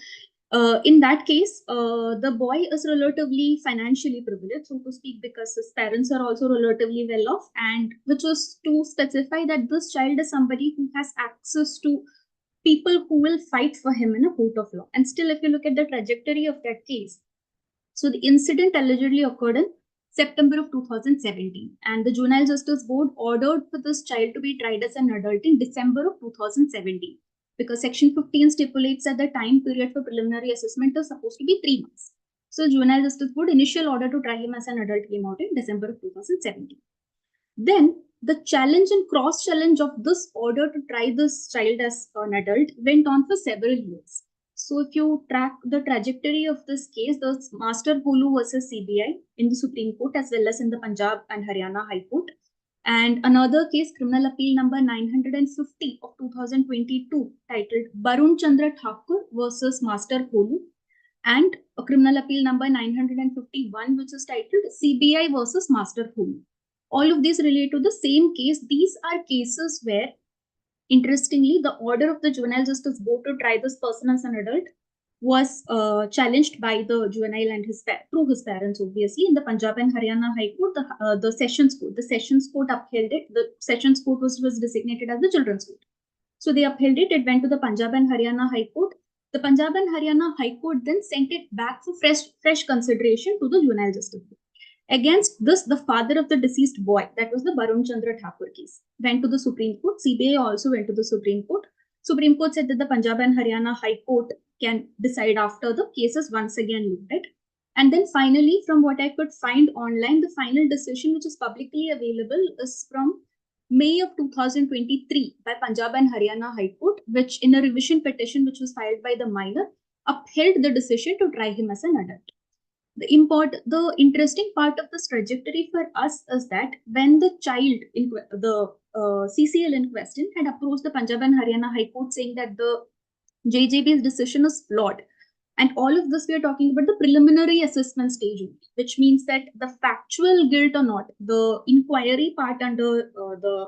in that case, the boy is relatively financially privileged, so to speak, because his parents are also relatively well off, and which was to specify that this child is somebody who has access to people who will fight for him in a court of law. And still, if you look at the trajectory of that case, so the incident allegedly occurred in September of 2017, and the Juvenile Justice Board ordered for this child to be tried as an adult in December of 2017. Because Section 15 stipulates that the time period for preliminary assessment is supposed to be 3 months. So Juvenile Justice Board initial order to try him as an adult came out in December of 2017. Then the challenge and cross challenge of this order to try this child as an adult went on for several years. So if you track the trajectory of this case, there's Master Polu versus CBI in the Supreme Court as well as in the Punjab and Haryana High Court. And another case, Criminal Appeal number 950 of 2022, titled Barun Chandra Thakur versus Master Polu, and a Criminal Appeal number 951, which is titled CBI versus Master Polu. All of these relate to the same case. These are cases where, interestingly, the order of the Juvenile Justice Board to try this person as an adult was challenged by the juvenile and through his parents, obviously. In the Punjab and Haryana High Court, the Sessions Court upheld it. The Sessions Court was designated as the Children's Court. So they upheld it. It went to the Punjab and Haryana High Court. The Punjab and Haryana High Court then sent it back for fresh consideration to the Juvenile Justice Board. Against this, the father of the deceased boy, that was the Barun Chandra Thakur case, went to the Supreme Court. CBI also went to the Supreme Court. Supreme Court said that the Punjab and Haryana High Court can decide after the case is once again looked at. And then finally, from what I could find online, the final decision, which is publicly available, is from May of 2023 by Punjab and Haryana High Court, which in a revision petition which was filed by the minor, upheld the decision to try him as an adult. The interesting part of this trajectory for us is that when the child, the CCL in question, had approached the Punjab and Haryana High Court saying that the JJB's decision is flawed, and all of this we are talking about the preliminary assessment stage, which means that the factual guilt or not, the inquiry part under the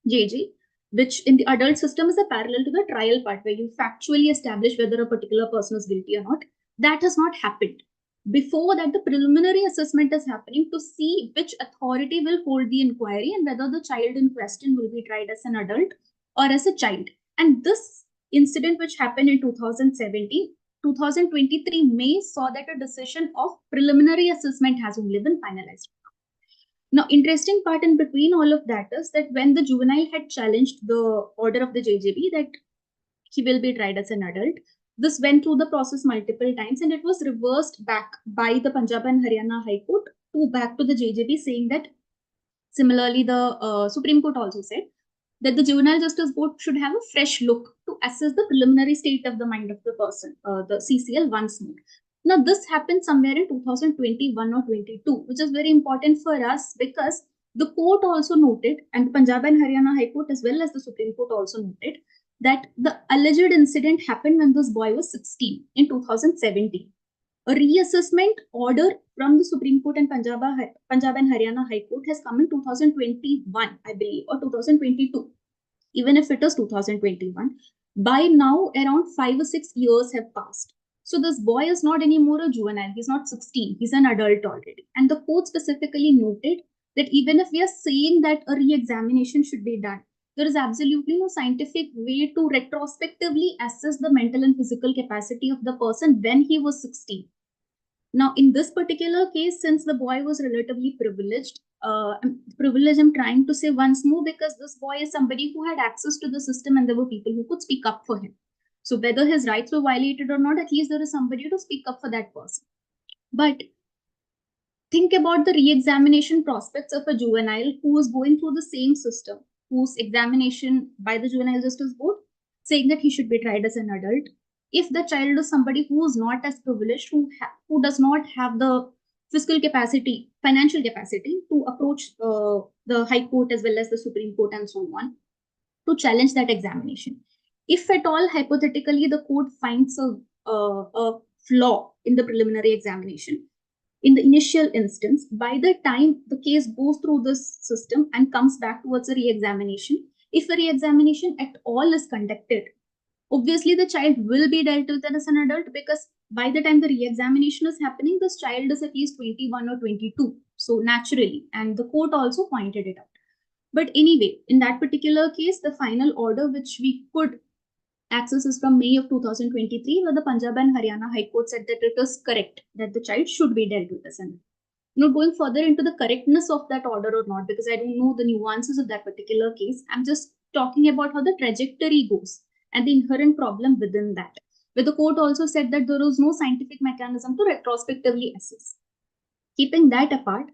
JJ, which in the adult system is a parallel to the trial part where you factually establish whether a particular person is guilty or not, that has not happened. Before that, the preliminary assessment is happening to see which authority will hold the inquiry and whether the child in question will be tried as an adult or as a child. And this incident, which happened in 2017, 2023 May saw that a decision of preliminary assessment has only been finalized. Now, interesting part in between all of that is that when the juvenile had challenged the order of the JJB that he will be tried as an adult, this went through the process multiple times and it was reversed back by the Punjab and Haryana High Court back to the JJB, saying that similarly the Supreme Court also said that the Juvenile Justice Board should have a fresh look to assess the preliminary state of the mind of the person, the CCL, once more. Now, this happened somewhere in 2021 or 22, which is very important for us because the court also noted, and the Punjab and Haryana High Court as well as the Supreme Court also noted, that the alleged incident happened when this boy was 16 in 2017. A reassessment order from the Supreme Court and Punjab and Haryana High Court has come in 2021, I believe, or 2022. Even if it is 2021, by now around 5 or 6 years have passed. So this boy is not anymore a juvenile. He's not 16. He's an adult already. And the court specifically noted that even if we are saying that a re-examination should be done, there is absolutely no scientific way to retrospectively assess the mental and physical capacity of the person when he was 16. Now, in this particular case, since the boy was relatively privileged, I'm trying to say once more because this boy is somebody who had access to the system and there were people who could speak up for him. So whether his rights were violated or not, at least there is somebody to speak up for that person. But think about the re-examination prospects of a juvenile who is going through the same system, whose examination by the Juvenile Justice Board saying that he should be tried as an adult. If the child is somebody who is not as privileged, who does not have the fiscal capacity, financial capacity to approach the High Court as well as the Supreme Court and so on, to challenge that examination. If at all, hypothetically, the court finds a flaw in the preliminary examination. In the initial instance, by the time the case goes through this system and comes back towards a re-examination, if a re-examination at all is conducted, obviously the child will be dealt with as an adult, because by the time the re-examination is happening, this child is at least 21 or 22. So naturally, and the court also pointed it out. But anyway, in that particular case, the final order which we could access is from May of 2023, where the Punjab and Haryana High Court said that it is correct that the child should be dealt with as an adult. Not going further into the correctness of that order or not, because I don't know the nuances of that particular case. I'm just talking about how the trajectory goes and the inherent problem within that, where the court also said that there was no scientific mechanism to retrospectively assess. Keeping that apart,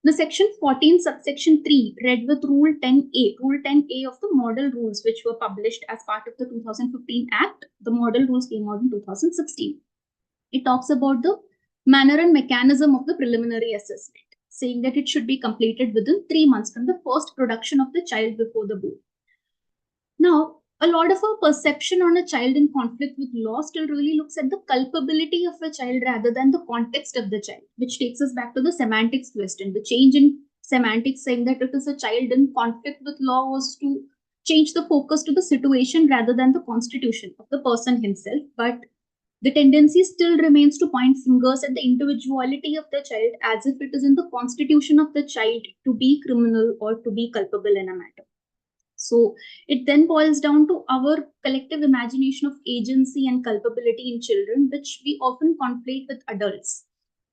the section 14 subsection 3 read with rule 10A of the model rules, which were published as part of the 2015 Act. The model rules came out in 2016. It talks about the manner and mechanism of the preliminary assessment, saying that it should be completed within 3 months from the first production of the child before the board. Now, a lot of our perception on a child in conflict with law still really looks at the culpability of a child rather than the context of the child, which takes us back to the semantics question. The change in semantics, saying that it is a child in conflict with law, was to change the focus to the situation rather than the constitution of the person himself. But the tendency still remains to point fingers at the individuality of the child, as if it is in the constitution of the child to be criminal or to be culpable in a matter. So it then boils down to our collective imagination of agency and culpability in children, which we often conflate with adults,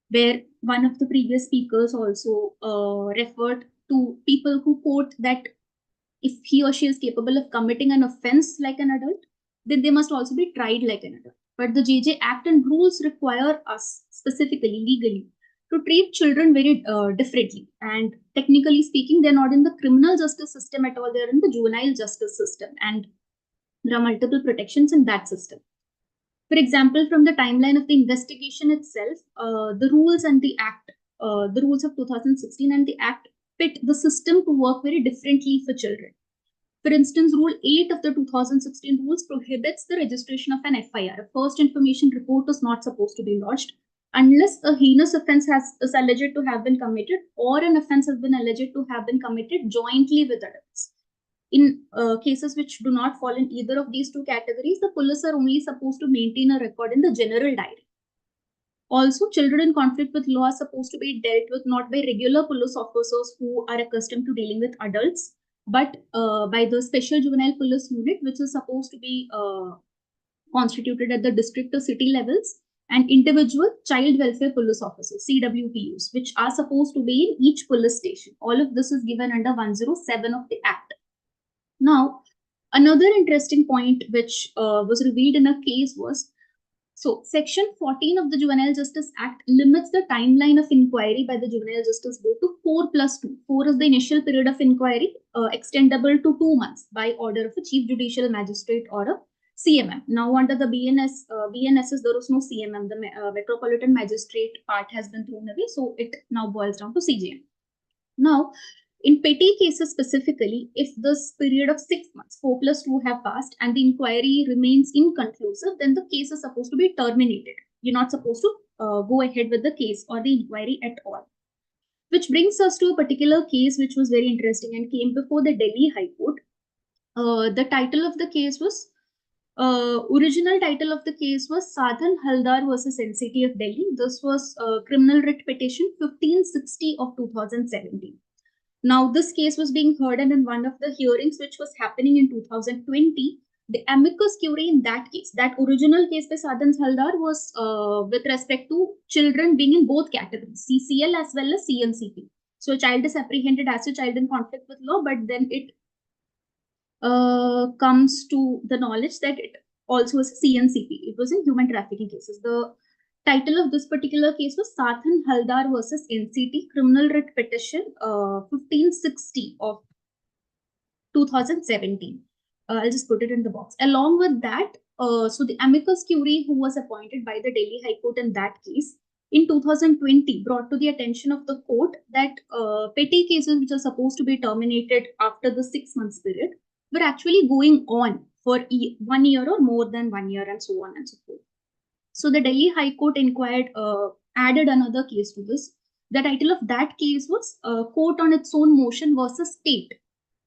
where one of the previous speakers also referred to people who quote that if he or she is capable of committing an offense like an adult, then they must also be tried like an adult. But the JJ Act and rules require us specifically, legally, to treat children very differently. And technically speaking, they're not in the criminal justice system at all, they're in the juvenile justice system. And there are multiple protections in that system. For example, from the timeline of the investigation itself, the rules and the Act, the rules of 2016 and the Act pit the system to work very differently for children. For instance, Rule 8 of the 2016 rules prohibits the registration of an FIR. A first information report is not supposed to be lodged unless a heinous offense is alleged to have been committed, or an offense has been alleged to have been committed jointly with adults. In cases which do not fall in either of these two categories, the police are only supposed to maintain a record in the general diary. Also, children in conflict with law are supposed to be dealt with not by regular police officers who are accustomed to dealing with adults, but by the Special Juvenile Police Unit, which is supposed to be constituted at the district or city levels, and individual child welfare police officers, CWPUs, which are supposed to be in each police station. All of this is given under 107 of the Act. Now, another interesting point which was revealed in a case was, so Section 14 of the Juvenile Justice Act limits the timeline of inquiry by the Juvenile Justice Board to 4+2. 4 is the initial period of inquiry, extendable to 2 months by order of a Chief Judicial Magistrate or a CMM. Now, under the BNSS, there is no CMM. The Metropolitan Magistrate part has been thrown away, so it now boils down to CJM. Now, in petty cases specifically, if this period of 6 months, 4+2 have passed, and the inquiry remains inconclusive, then the case is supposed to be terminated. You're not supposed to go ahead with the case or the inquiry at all. Which brings us to a particular case which was very interesting and came before the Delhi High Court. The title of the case was, original title of the case was Sadhan Haldar versus NCT of Delhi. This was criminal writ petition 1560 of 2017. Now, this case was being heard, and in one of the hearings which was happening in 2020, the amicus curiae in that case, that original case by Sadhan Haldar, was with respect to children being in both categories, CCL as well as CNCP. So a child is apprehended as a child in conflict with law, but then it comes to the knowledge that it also is CNCP. It was in human trafficking cases. The title of this particular case was Sadhan Haldar versus NCT, criminal writ petition 1560 of 2017. I'll just put it in the box. Along with that, so the amicus curiae who was appointed by the Delhi High Court in that case in 2020 brought to the attention of the court that petty cases which are supposed to be terminated after the 6 months period were actually going on for 1 year or more than 1 year, and so on and so forth. So the Delhi High Court added another case to this. The title of that case was Court on its own motion versus State.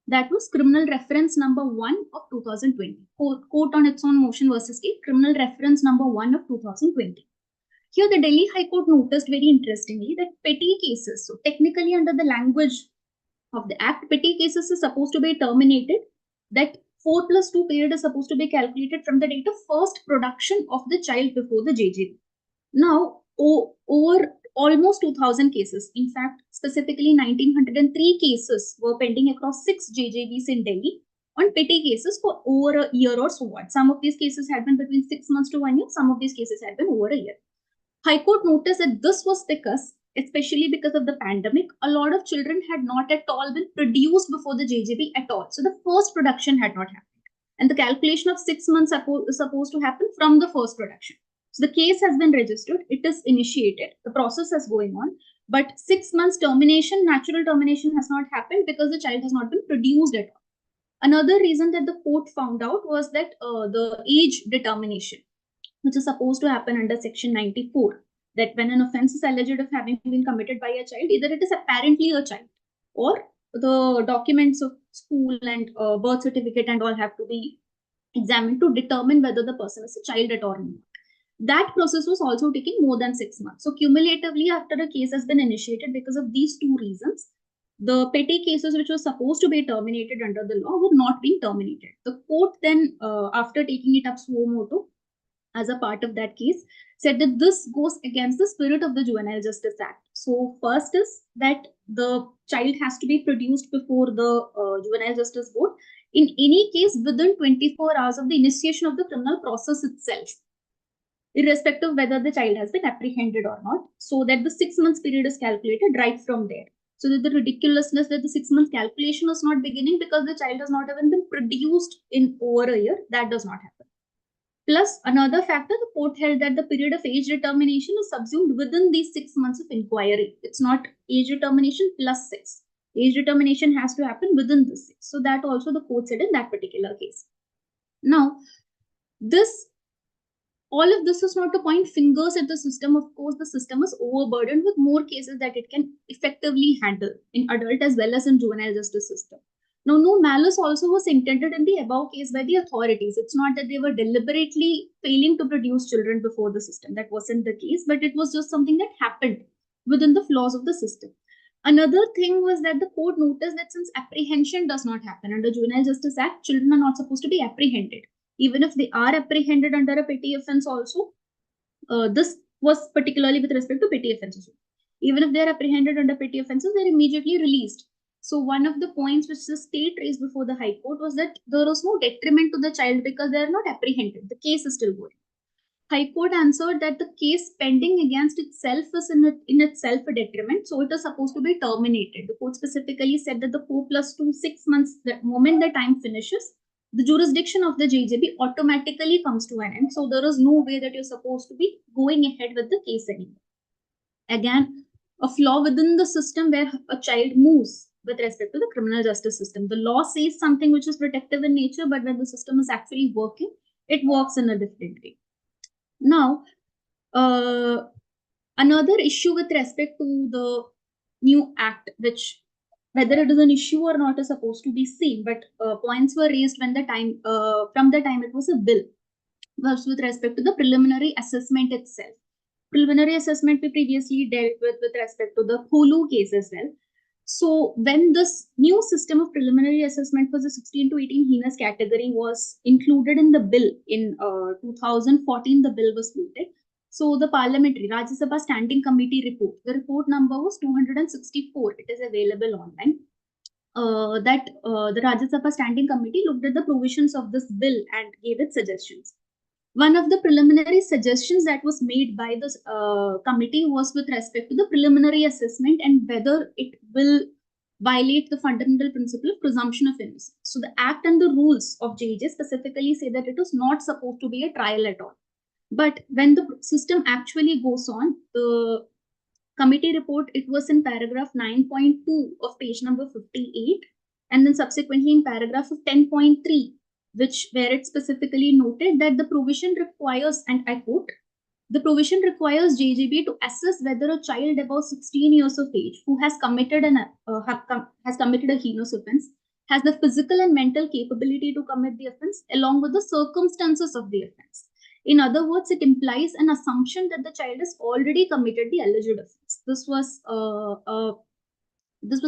That was Criminal Reference number 1 of 2020. Court on its own motion versus State, Criminal Reference number 1 of 2020. Here, the Delhi High Court noticed very interestingly that petty cases, so technically under the language of the Act, petty cases is supposed to be terminated. That 4+2 period is supposed to be calculated from the date of first production of the child before the JJB. Now, over almost 2,000 cases, in fact, specifically 1,903 cases were pending across 6 JJBs in Delhi on petty cases for over a year or so on. Some of these cases had been between 6 months to 1 year. Some of these cases had been over a year. High Court noticed that this was because, especially because of the pandemic, a lot of children had not at all been produced before the JJB at all. So the first production had not happened. And the calculation of 6 months is supposed to happen from the first production. So the case has been registered, it is initiated, the process is going on, but 6 months termination, natural termination has not happened because the child has not been produced at all. Another reason that the court found out was that the age determination, which is supposed to happen under section 94, that when an offense is alleged of having been committed by a child, either it is apparently a child or the documents of school and birth certificate and all have to be examined to determine whether the person is a child at all or not. That process was also taking more than 6 months. So cumulatively, after a case has been initiated, because of these two reasons, the petty cases which were supposed to be terminated under the law were not being terminated. The court then, after taking it up suo motu as a part of that case, said that this goes against the spirit of the Juvenile Justice Act. So first is that the child has to be produced before the Juvenile Justice Board in any case within 24 hours of the initiation of the criminal process itself, irrespective of whether the child has been apprehended or not, so that the 6 months period is calculated right from there. So that the ridiculousness that the 6 months calculation is not beginning because the child has not even been produced in over a year, that does not happen. Plus, another factor, the court held that the period of age determination is subsumed within these 6 months of inquiry. It's not age determination plus 6. Age determination has to happen within this 6. So that also the court said in that particular case. Now, all of this is not to point fingers at the system. Of course, the system is overburdened with more cases that it can effectively handle in adult as well as in juvenile justice system. Now, no malice also was intended in the above case by the authorities. It's not that they were deliberately failing to produce children before the system. That wasn't the case, but it was just something that happened within the flaws of the system. Another thing was that the court noticed that since apprehension does not happen under Juvenile Justice Act, children are not supposed to be apprehended. Even if they are apprehended under a petty offense also, this was particularly with respect to petty offenses. Even if they are apprehended under petty offenses, they are immediately released. So one of the points which the state raised before the High Court was that there was no detriment to the child because they are not apprehended. The case is still going. High Court answered that the case pending against itself is in itself a detriment, so it is supposed to be terminated. The court specifically said that the 4+2 6 months, the moment the time finishes, the jurisdiction of the JJB automatically comes to an end. So there is no way that you're supposed to be going ahead with the case anymore. Again, a flaw within the system where a child moves with respect to the criminal justice system. The law says something which is protective in nature, but when the system is actually working, it works in a different way. Now, another issue with respect to the new act, which whether it is an issue or not is supposed to be seen, but points were raised when from the time it was a bill, was with respect to the preliminary assessment itself. Preliminary assessment we previously dealt with respect to the Hulu case as well. So when this new system of preliminary assessment for the 16 to 18 heinous category was included in the bill in 2014, the bill was voted. So the parliamentary Rajya Sabha Standing Committee report, the report number was 264. It is available online. The Rajya Sabha Standing Committee looked at the provisions of this bill and gave its suggestions. One of the preliminary suggestions that was made by this committee was with respect to the preliminary assessment and whether it will violate the fundamental principle of presumption of innocence. So the act and the rules of JJ specifically say that it is not supposed to be a trial at all. But when the system actually goes on, the committee report, it was in paragraph 9.2 of page number 58, and then subsequently in paragraph of 10.3, where it specifically noted that the provision requires, and I quote, The provision requires JGB to assess whether a child above 16 years of age who has committed a heinous offense has the physical and mental capability to commit the offense along with the circumstances of the offense. In other words, it implies an assumption that the child has already committed the alleged offense. This was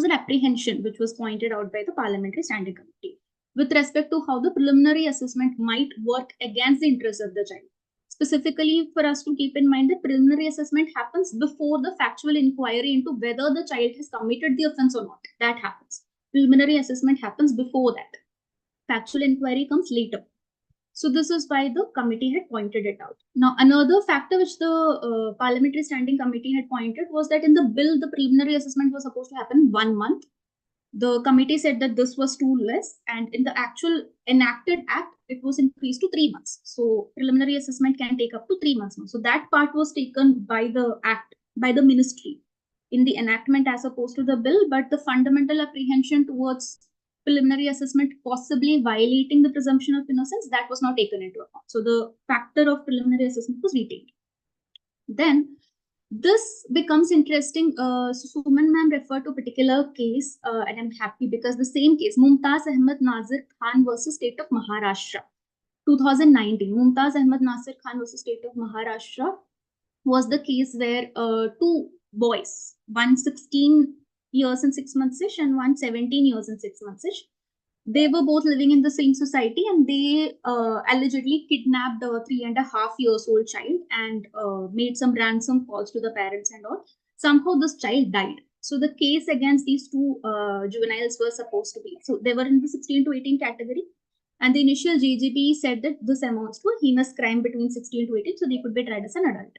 an apprehension which was pointed out by the Parliamentary Standing Committee with respect to how the preliminary assessment might work against the interests of the child. Specifically, for us to keep in mind that preliminary assessment happens before the factual inquiry into whether the child has committed the offense or not. That happens. Preliminary assessment happens before that. Factual inquiry comes later. So this is why the committee had pointed it out. Now, another factor which the Parliamentary Standing Committee had pointed was that in the bill, the preliminary assessment was supposed to happen 1 month. The committee said that this was too less, and in the actual enacted act, it was increased to 3 months. So preliminary assessment can take up to 3 months now. So that part was taken by the act, by the ministry in the enactment as opposed to the bill, but the fundamental apprehension towards preliminary assessment possibly violating the presumption of innocence, that was not taken into account. So the factor of preliminary assessment was retained. Then this becomes interesting. So Suman ma'am referred to a particular case, and I'm happy because the same case, Mumtaz Ahmed Nazir Khan versus State of Maharashtra, 2019. Mumtaz Ahmed Nazir Khan versus State of Maharashtra was the case where two boys, one 16 years and 6 months-ish and one 17 years and 6 months-ish, they were both living in the same society, and they allegedly kidnapped a 3.5-year-old child and made some ransom calls to the parents and all. Somehow this child died. So the case against these two juveniles was supposed to be, so they were in the 16 to 18 category, and the initial JGB said that this amounts to a heinous crime between 16 to 18, so they could be tried as an adult.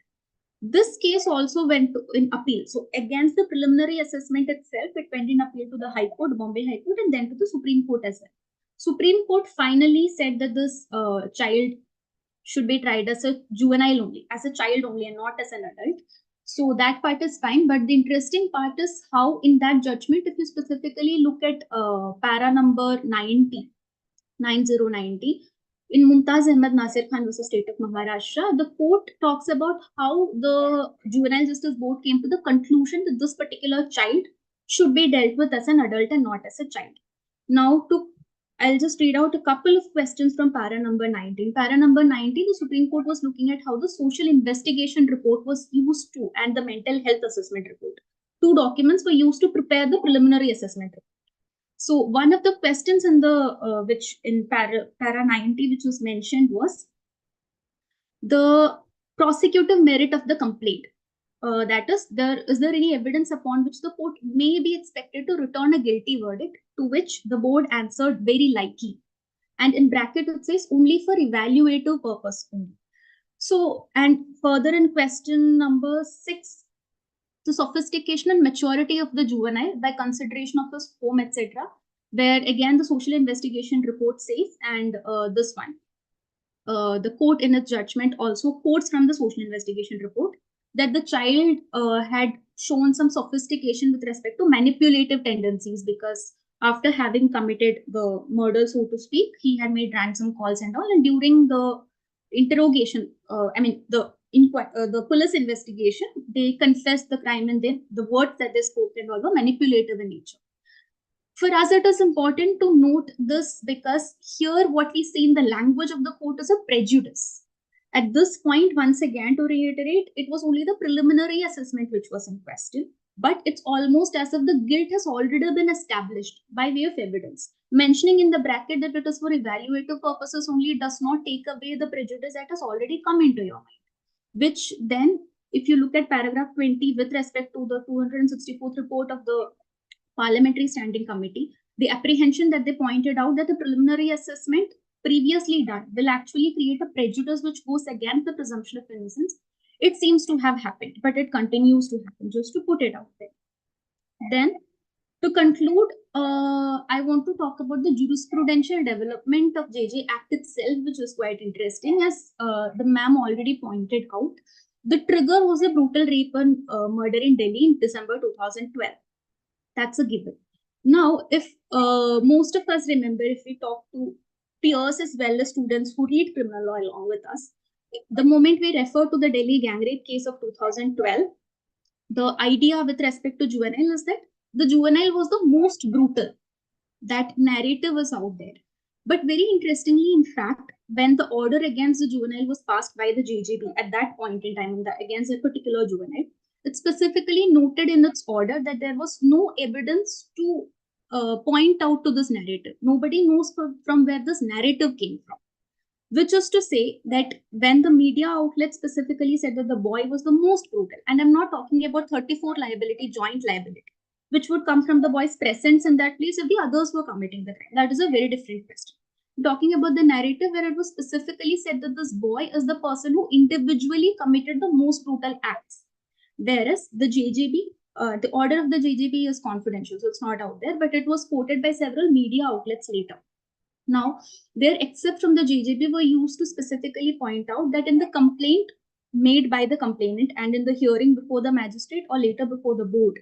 This case also went in appeal. So against the preliminary assessment itself, it went in appeal to the High Court, Bombay High Court, and then to the Supreme Court as well. Supreme Court finally said that this child should be tried as a juvenile only, as a child only, and not as an adult. So that part is fine. But the interesting part is how in that judgment, if you specifically look at para number 90, in Mumtaz Ahmed Nazir Khan versus State of Maharashtra, the court talks about how the Juvenile Justice Board came to the conclusion that this particular child should be dealt with as an adult and not as a child. Now, I'll just read out a couple of questions from para number 19. Para number 19, the Supreme Court was looking at how the social investigation report was used to, and the mental health assessment report. Two documents were used to prepare the preliminary assessment report. So one of the questions in the which in para 90, which was mentioned, was the prosecutive merit of the complaint. That is there any evidence upon which the court may be expected to return a guilty verdict? To which the board answered very likely, and in bracket it says only for evaluative purpose only. So, and further in question number 6, the sophistication and maturity of the juvenile by consideration of his home, etc., where again the social investigation report says, and this one, the court in its judgment also quotes from the social investigation report that the child had shown some sophistication with respect to manipulative tendencies, because after having committed the murder, so to speak, he had made ransom calls and all, and during the interrogation, the police investigation, they confessed the crime, and then the words that they spoke and all were manipulative in nature. For us, it is important to note this because here what we see in the language of the court is a prejudice. At this point, once again, to reiterate, it was only the preliminary assessment which was in question, but it's almost as if the guilt has already been established by way of evidence. Mentioning in the bracket that it is for evaluative purposes only does not take away the prejudice that has already come into your mind. Which then, if you look at paragraph 20 with respect to the 264th report of the Parliamentary Standing Committee, the apprehension that they pointed out that the preliminary assessment previously done will actually create a prejudice which goes against the presumption of innocence. It seems to have happened, but it continues to happen, just to put it out there. Then, to conclude, I want to talk about the jurisprudential development of JJ Act itself, which is quite interesting. As the ma'am already pointed out, the trigger was a brutal rape and murder in Delhi in December 2012. That's a given. Now, if most of us remember, if we talk to peers as well as students who read criminal law along with us, the moment we refer to the Delhi gang rape case of 2012, the idea with respect to juvenile is that the juvenile was the most brutal. That narrative was out there. But very interestingly, in fact, when the order against the juvenile was passed by the JJB at that point in time against a particular juvenile, it specifically noted in its order that there was no evidence to point out to this narrative. Nobody knows from where this narrative came from. Which is to say that when the media outlet specifically said that the boy was the most brutal, and I'm not talking about 34 liability, joint liability, which would come from the boy's presence in that place if the others were committing the crime. That is a very different question. I'm talking about the narrative where it was specifically said that this boy is the person who individually committed the most brutal acts. Whereas the JJB, the order of the JJB is confidential, so it's not out there, but it was quoted by several media outlets later. Now, their excerpts from the JJB were used to specifically point out that in the complaint made by the complainant and in the hearing before the magistrate or later before the board,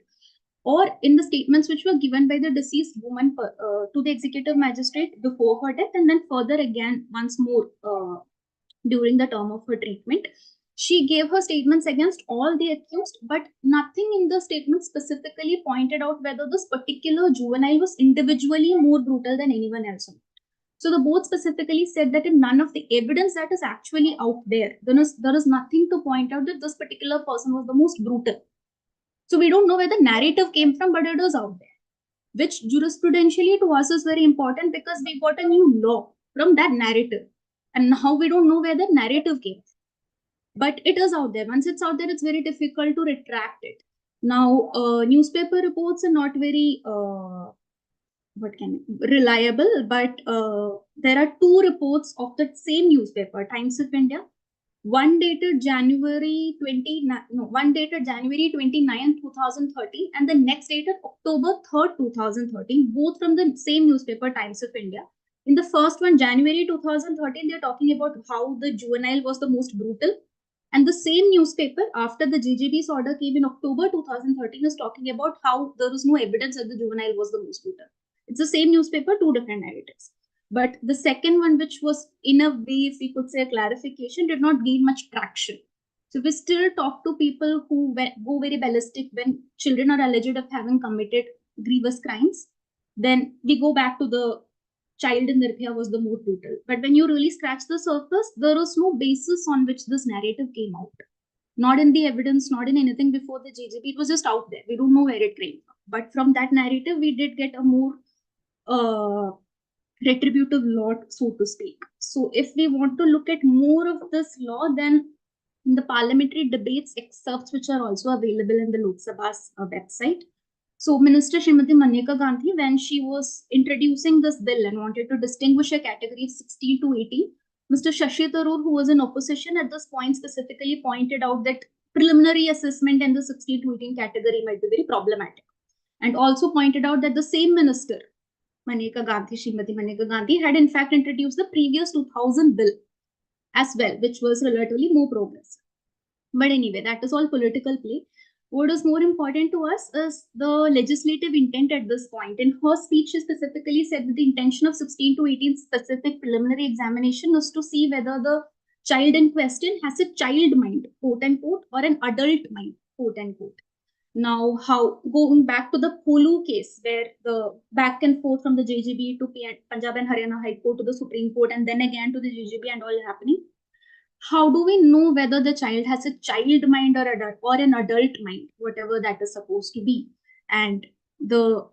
or in the statements which were given by the deceased woman to the executive magistrate before her death, and then further again once more during the term of her treatment, she gave her statements against all the accused, but nothing in the statement specifically pointed out whether this particular juvenile was individually more brutal than anyone else. So the board specifically said that in none of the evidence that is actually out there, there is nothing to point out that this particular person was the most brutal. So we don't know where the narrative came from, but it is out there, which jurisprudentially to us is very important because we got a new law from that narrative. And now we don't know where the narrative came from. But it is out there. Once it's out there, it's very difficult to retract it. Now, newspaper reports are not very reliable, but there are two reports of the same newspaper, Times of India. One dated January 29, 2013, and the next dated October 3rd, 2013, both from the same newspaper, Times of India. In the first one, January 2013, they're talking about how the juvenile was the most brutal. And the same newspaper, after the JJB's order came in October 2013, is talking about how there was no evidence that the juvenile was the most brutal. It's the same newspaper, two different narratives. But the second one, which was in a way, if we could say a clarification, did not gain much traction. So we still talk to people who go very ballistic when children are alleged of having committed grievous crimes. Then we go back to the child in Nirbhaya was the more brutal. But when you really scratch the surface, there was no basis on which this narrative came out. Not in the evidence, not in anything before the JJB. It was just out there. We don't know where it came from. But from that narrative, we did get a more retributive law, so to speak. So if we want to look at more of this law, then in the parliamentary debates excerpts, which are also available in the Lok Sabha's website. So Minister Srimati Maneka Gandhi, when she was introducing this bill and wanted to distinguish a category 16 to 18, Mr. Shashi Tharoor, who was in opposition at this point, specifically pointed out that preliminary assessment in the 16 to 18 category might be very problematic. And also pointed out that the same minister, Maneka Gandhi, Srimati Maneka Gandhi, had in fact introduced the previous 2000 bill as well, which was relatively more progressive. But anyway, that is all political play. What is more important to us is the legislative intent at this point. In her speech, she specifically said that the intention of 16 to 18 specific preliminary examination is to see whether the child in question has a child mind, quote unquote, or an adult mind, quote unquote. Now, how going back to the Polu case, where the back and forth from the JJB to Punjab and Haryana High Court to the Supreme Court, and then again to the JJB and all happening. How do we know whether the child has a child mind or an adult mind, whatever that is supposed to be? And the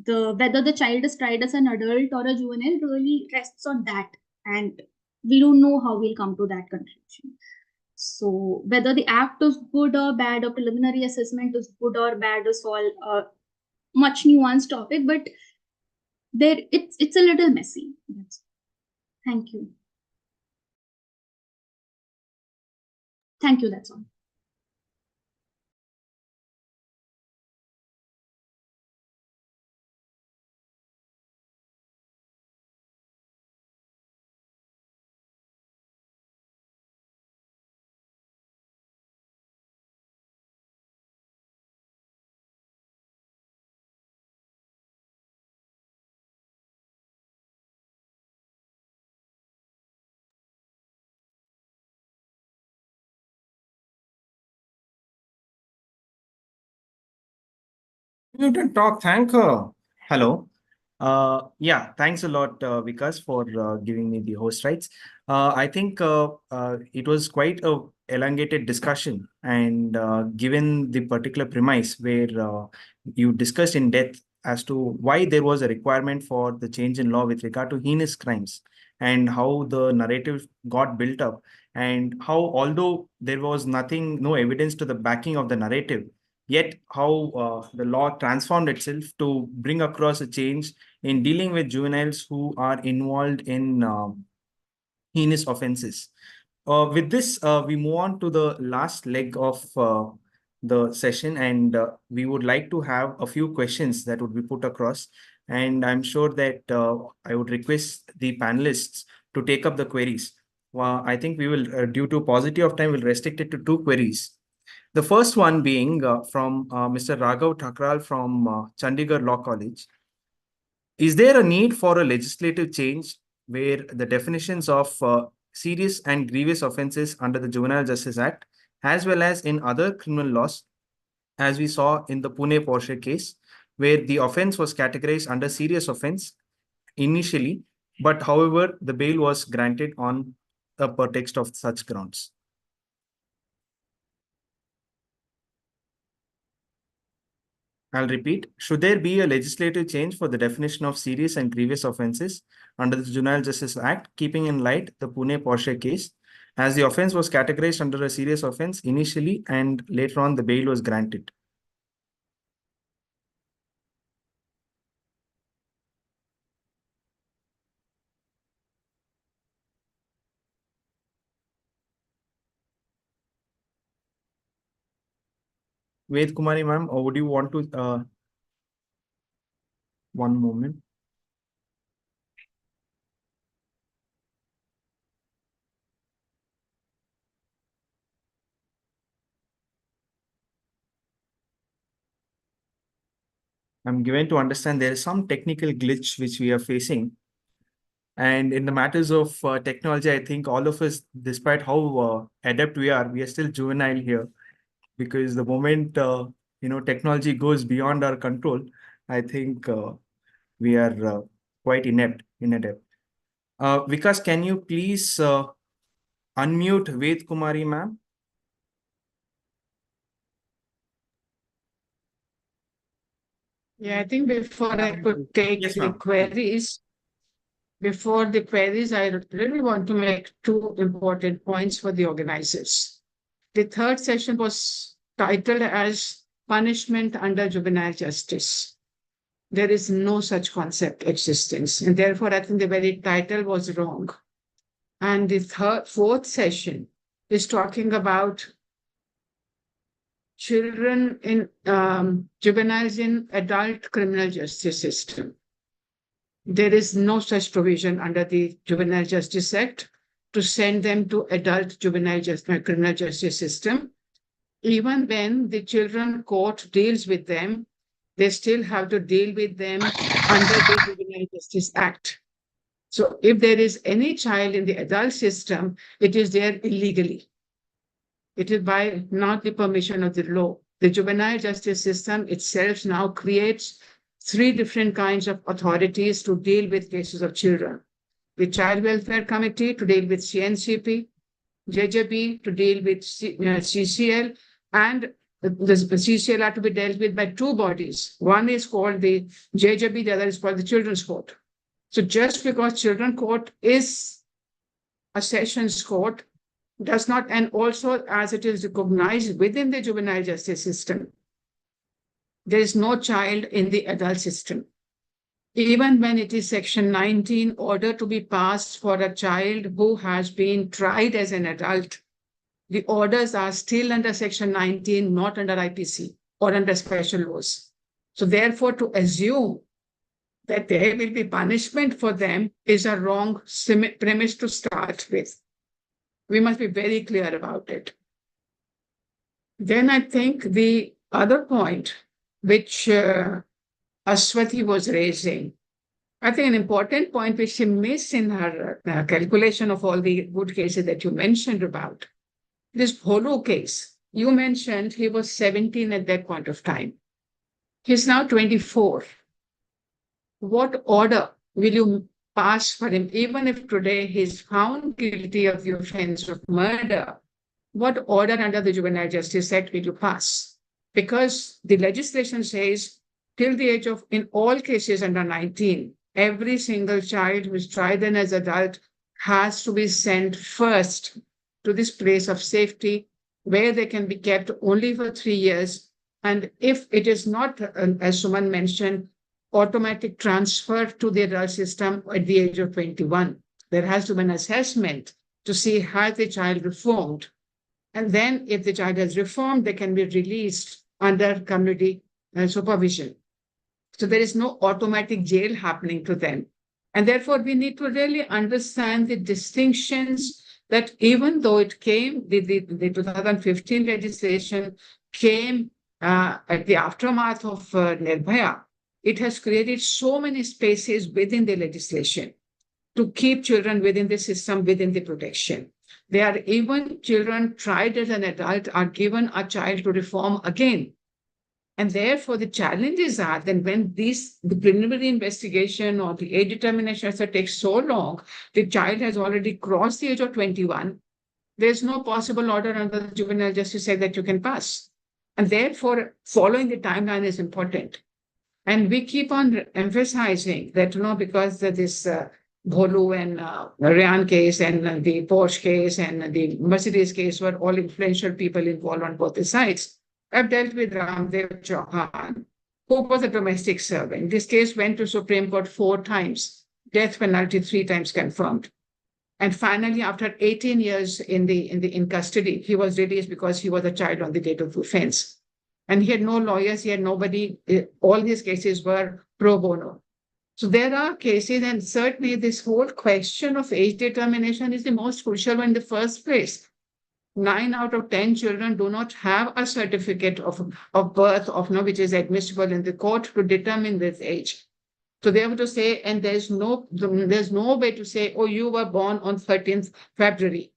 whether the child is tried as an adult or a juvenile really rests on that. And we don't know how we'll come to that conclusion. So whether the act is good or bad, or preliminary assessment is good or bad, is all a much nuanced topic, but it's a little messy. Thank you. Thank you, that's all. You can talk. Thank her. Hello. Yeah, thanks a lot, Vikas, for giving me the host rights. I think it was quite a elongated discussion, and given the particular premise where you discussed in depth as to why there was a requirement for the change in law with regard to heinous crimes and how the narrative got built up, and how although there was nothing, no evidence to the backing of the narrative, yet how the law transformed itself to bring across a change in dealing with juveniles who are involved in heinous offenses. With this, we move on to the last leg of the session, and we would like to have a few questions that would be put across. And I'm sure that I would request the panelists to take up the queries. I think we will, due to paucity of time, will restrict it to 2 queries. The first one being from Mr. Raghav Thakral from Chandigarh Law College. Is there a need for a legislative change where the definitions of serious and grievous offenses under the Juvenile Justice Act, as well as in other criminal laws, as we saw in the Pune Porsche case, where the offense was categorized under serious offense initially, but however, the bail was granted on the pretext of such grounds? I'll repeat. Should there be a legislative change for the definition of serious and grievous offences under the Juvenile Justice Act, keeping in light the Pune Porsche case, as the offence was categorized under a serious offence initially and later on the bail was granted? Ved Kumari ma'am, or would you want to, one moment. I'm given to understand there is some technical glitch which we are facing. And in the matters of technology, I think all of us, despite how adept we are still juvenile here, because the moment technology goes beyond our control, I think we are quite inept. Vikas, can you please unmute Ved Kumari ma'am? Yeah, I think before I could take Yes, the ma'am. queries, I really want to make 2 important points for the organizers. The third session was titled as Punishment under Juvenile Justice. There is no such concept existence, and therefore I think the very title was wrong. And the fourth session is talking about children in juveniles in adult criminal justice system. There is no such provision under the Juvenile Justice Act to send them to adult criminal justice system. Even when the children court deals with them, they still have to deal with them under the Juvenile Justice Act. So if there is any child in the adult system, it is there illegally. It is by not the permission of the law. The juvenile justice system itself now creates 3 different kinds of authorities to deal with cases of children. The Child Welfare Committee to deal with CNCP, JJB to deal with CCL, and the CCL are to be dealt with by 2 bodies. One is called the JJB, the other is called the Children's Court. So just because Children's Court is a sessions court does not, and also as it is recognized within the juvenile justice system, there is no child in the adult system. Even when it is Section 19 order to be passed for a child who has been tried as an adult, the orders are still under Section 19, not under IPC or under special laws. So therefore, to assume that there will be punishment for them is a wrong premise to start with. We must be very clear about it. Then I think the other point which Aswati was raising, I think an important point which she missed in her calculation of all the good cases that you mentioned about, this Bholu case, you mentioned he was 17 at that point of time. He's now 24. What order will you pass for him? Even if today he's found guilty of the offense of murder, what order under the Juvenile Justice Act will you pass? Because the legislation says till the age of, in all cases under 19, every single child who is tried and as adult has to be sent first to this place of safety where they can be kept only for 3 years. And if it is not, as Suman mentioned, automatic transfer to the adult system at the age of 21, there has to be an assessment to see has the child reformed. And then if the child has reformed, they can be released under community supervision. So there is no automatic jail happening to them. And therefore, we need to really understand the distinctions that even though it came, the 2015 legislation came at the aftermath of Nirbhaya, it has created so many spaces within the legislation to keep children within the system, within the protection. There are even children tried as an adult are given a child to reform again. And therefore, the challenges are that when the preliminary investigation or the age determination takes so long, the child has already crossed the age of 21. There's no possible order under the Juvenile Justice Act that you can pass. And therefore, following the timeline is important. And we keep on emphasizing that, because this Bholu and Rayan case and the Porsche case and the Mercedes case were all influential people involved on both the sides. I've dealt with Ramdev Chauhan, who was a domestic servant. This case went to Supreme Court 4 times, death penalty 3 times confirmed. And finally, after 18 years in custody, he was released because he was a child on the date of offense. And he had no lawyers, he had nobody. All his cases were pro bono. So there are cases, and certainly this whole question of age determination is the most crucial one in the first place. 9 out of 10 children do not have a certificate of birth which is admissible in the court to determine this age. So they have to say, and there's no way to say, oh, you were born on 13th February.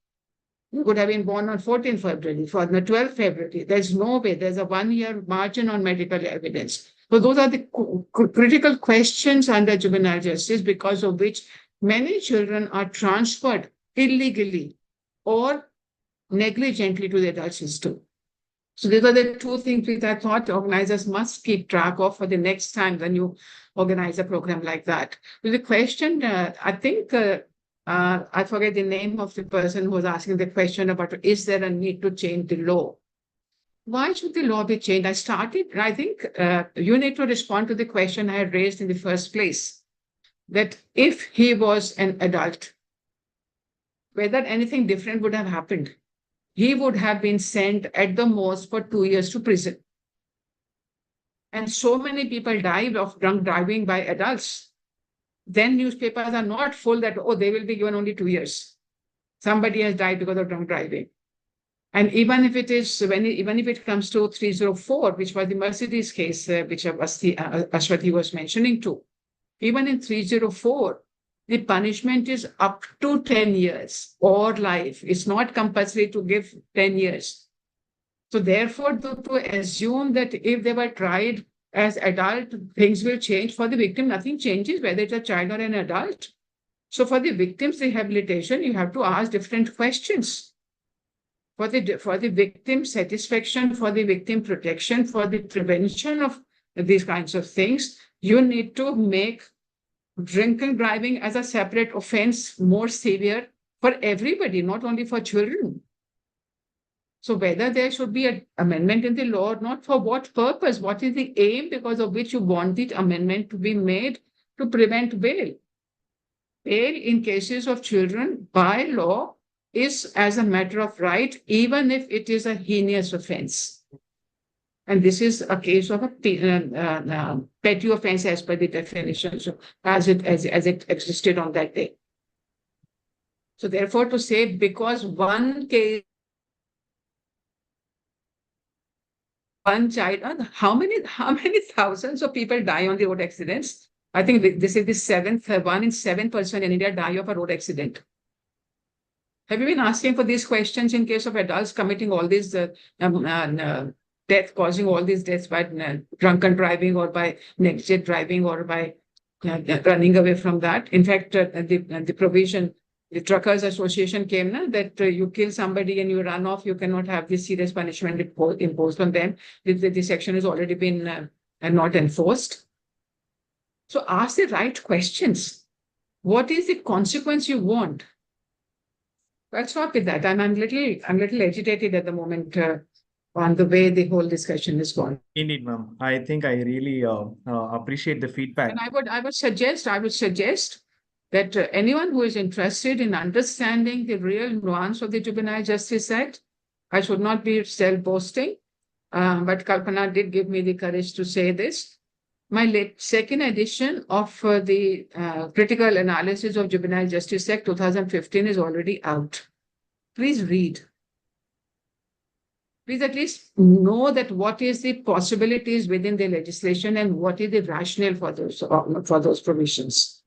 You could have been born on 14th February, for the 12th February. There's no way. There's a 1-year margin on medical evidence. So those are the critical questions under juvenile justice, because of which many children are transferred illegally or negligently to the adult system. So these are the 2 things which I thought organizers must keep track of for the next time when you organize a program like that. With the question, I think, I forget the name of the person who was asking the question about, is there a need to change the law? Why should the law be changed? I think you need to respond to the question I had raised in the first place, that if he was an adult, whether anything different would have happened. He would have been sent at the most for 2 years to prison. And so many people died of drunk driving by adults. Then newspapers are not full that, oh, they will be given only 2 years. Somebody has died because of drunk driving. And even if it comes to 304, which was the Mercedes case, which Ashwati was mentioning too, even in 304, the punishment is up to 10 years or life. It's not compulsory to give 10 years. So therefore, to assume that if they were tried as adult, things will change for the victim, nothing changes, whether it's a child or an adult. So for the victim's rehabilitation, you have to ask different questions. For the victim satisfaction, for the victim protection, for the prevention of these kinds of things, you need to make drinking driving as a separate offense more severe for everybody, not only for children. So whether there should be an amendment in the law or not, for what purpose? What is the aim because of which you want the amendment to be made to prevent bail? Bail in cases of children by law is as a matter of right, even if it is a heinous offense. And this is a case of a petty offense as per the definition, so as it existed on that day. So therefore, to say because one case, one child, how many thousands of people die on the road accidents? I think this is the 7th, 1 in 7 person in India die of a road accident. Have you been asking for these questions in case of adults committing all these death, causing all these deaths by drunken driving or by negligent driving or by running away from that. In fact, the provision, the Truckers Association came now that you kill somebody and you run off, you cannot have this serious punishment imposed on them. The section has already been not enforced. So ask the right questions. What is the consequence you want? I'll stop with that. I'm a little agitated at the moment on the way the whole discussion is gone. Indeed, ma'am. I think I really appreciate the feedback. And I would suggest that anyone who is interested in understanding the real nuance of the Juvenile Justice Act, I should not be self-boasting, but Kalpana did give me the courage to say this. My second edition of the Critical Analysis of Juvenile Justice Act 2015 is already out. Please read. Please at least know that what is the possibilities within the legislation and what is the rationale for those provisions.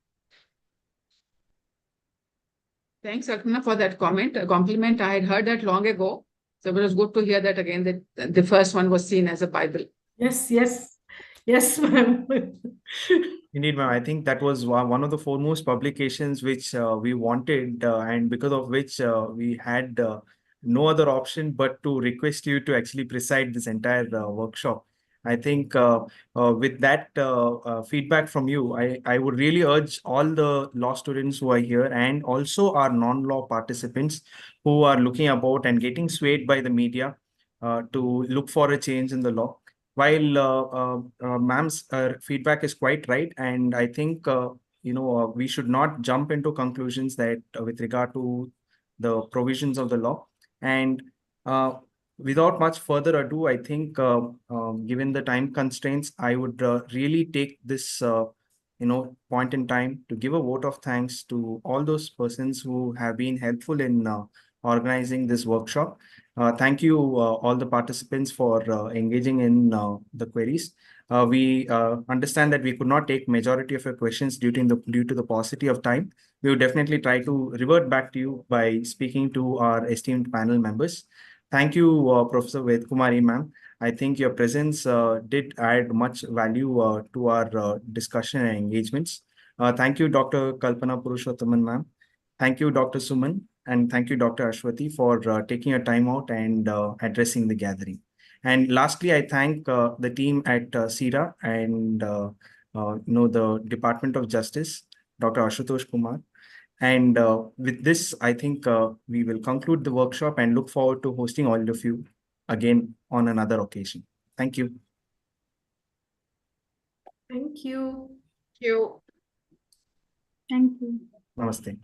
Thanks, Arpana, for that compliment. I had heard that long ago. So it was good to hear that again, that the first one was seen as a Bible. Yes, ma'am. Indeed, ma'am. I think that was one of the foremost publications which we wanted, and because of which we had no other option but to request you to actually preside this entire workshop. I think with that feedback from you, I would really urge all the law students who are here and also our non-law participants who are looking about and getting swayed by the media to look for a change in the law. While ma'am's feedback is quite right, and I think we should not jump into conclusions that with regard to the provisions of the law. And without much further ado, I think given the time constraints, I would really take this point in time to give a vote of thanks to all those persons who have been helpful in organizing this workshop. Thank you, all the participants, for engaging in the queries. We understand that we could not take majority of your questions due to the paucity of time. We will definitely try to revert back to you by speaking to our esteemed panel members. Thank you, Professor Vedkumari, ma'am. I think your presence did add much value to our discussion and engagements. Thank you, Dr. Kalpana Purushothaman, ma'am. Thank you, Dr. Suman. And thank you, Dr. Ashwati, for taking your time out and addressing the gathering. And lastly, I thank the team at CEERA and the Department of Justice, Dr. Ashutosh Kumar. And with this, I think we will conclude the workshop and look forward to hosting all of you again on another occasion. Thank you. Thank you. Thank you. Thank you. Namaste.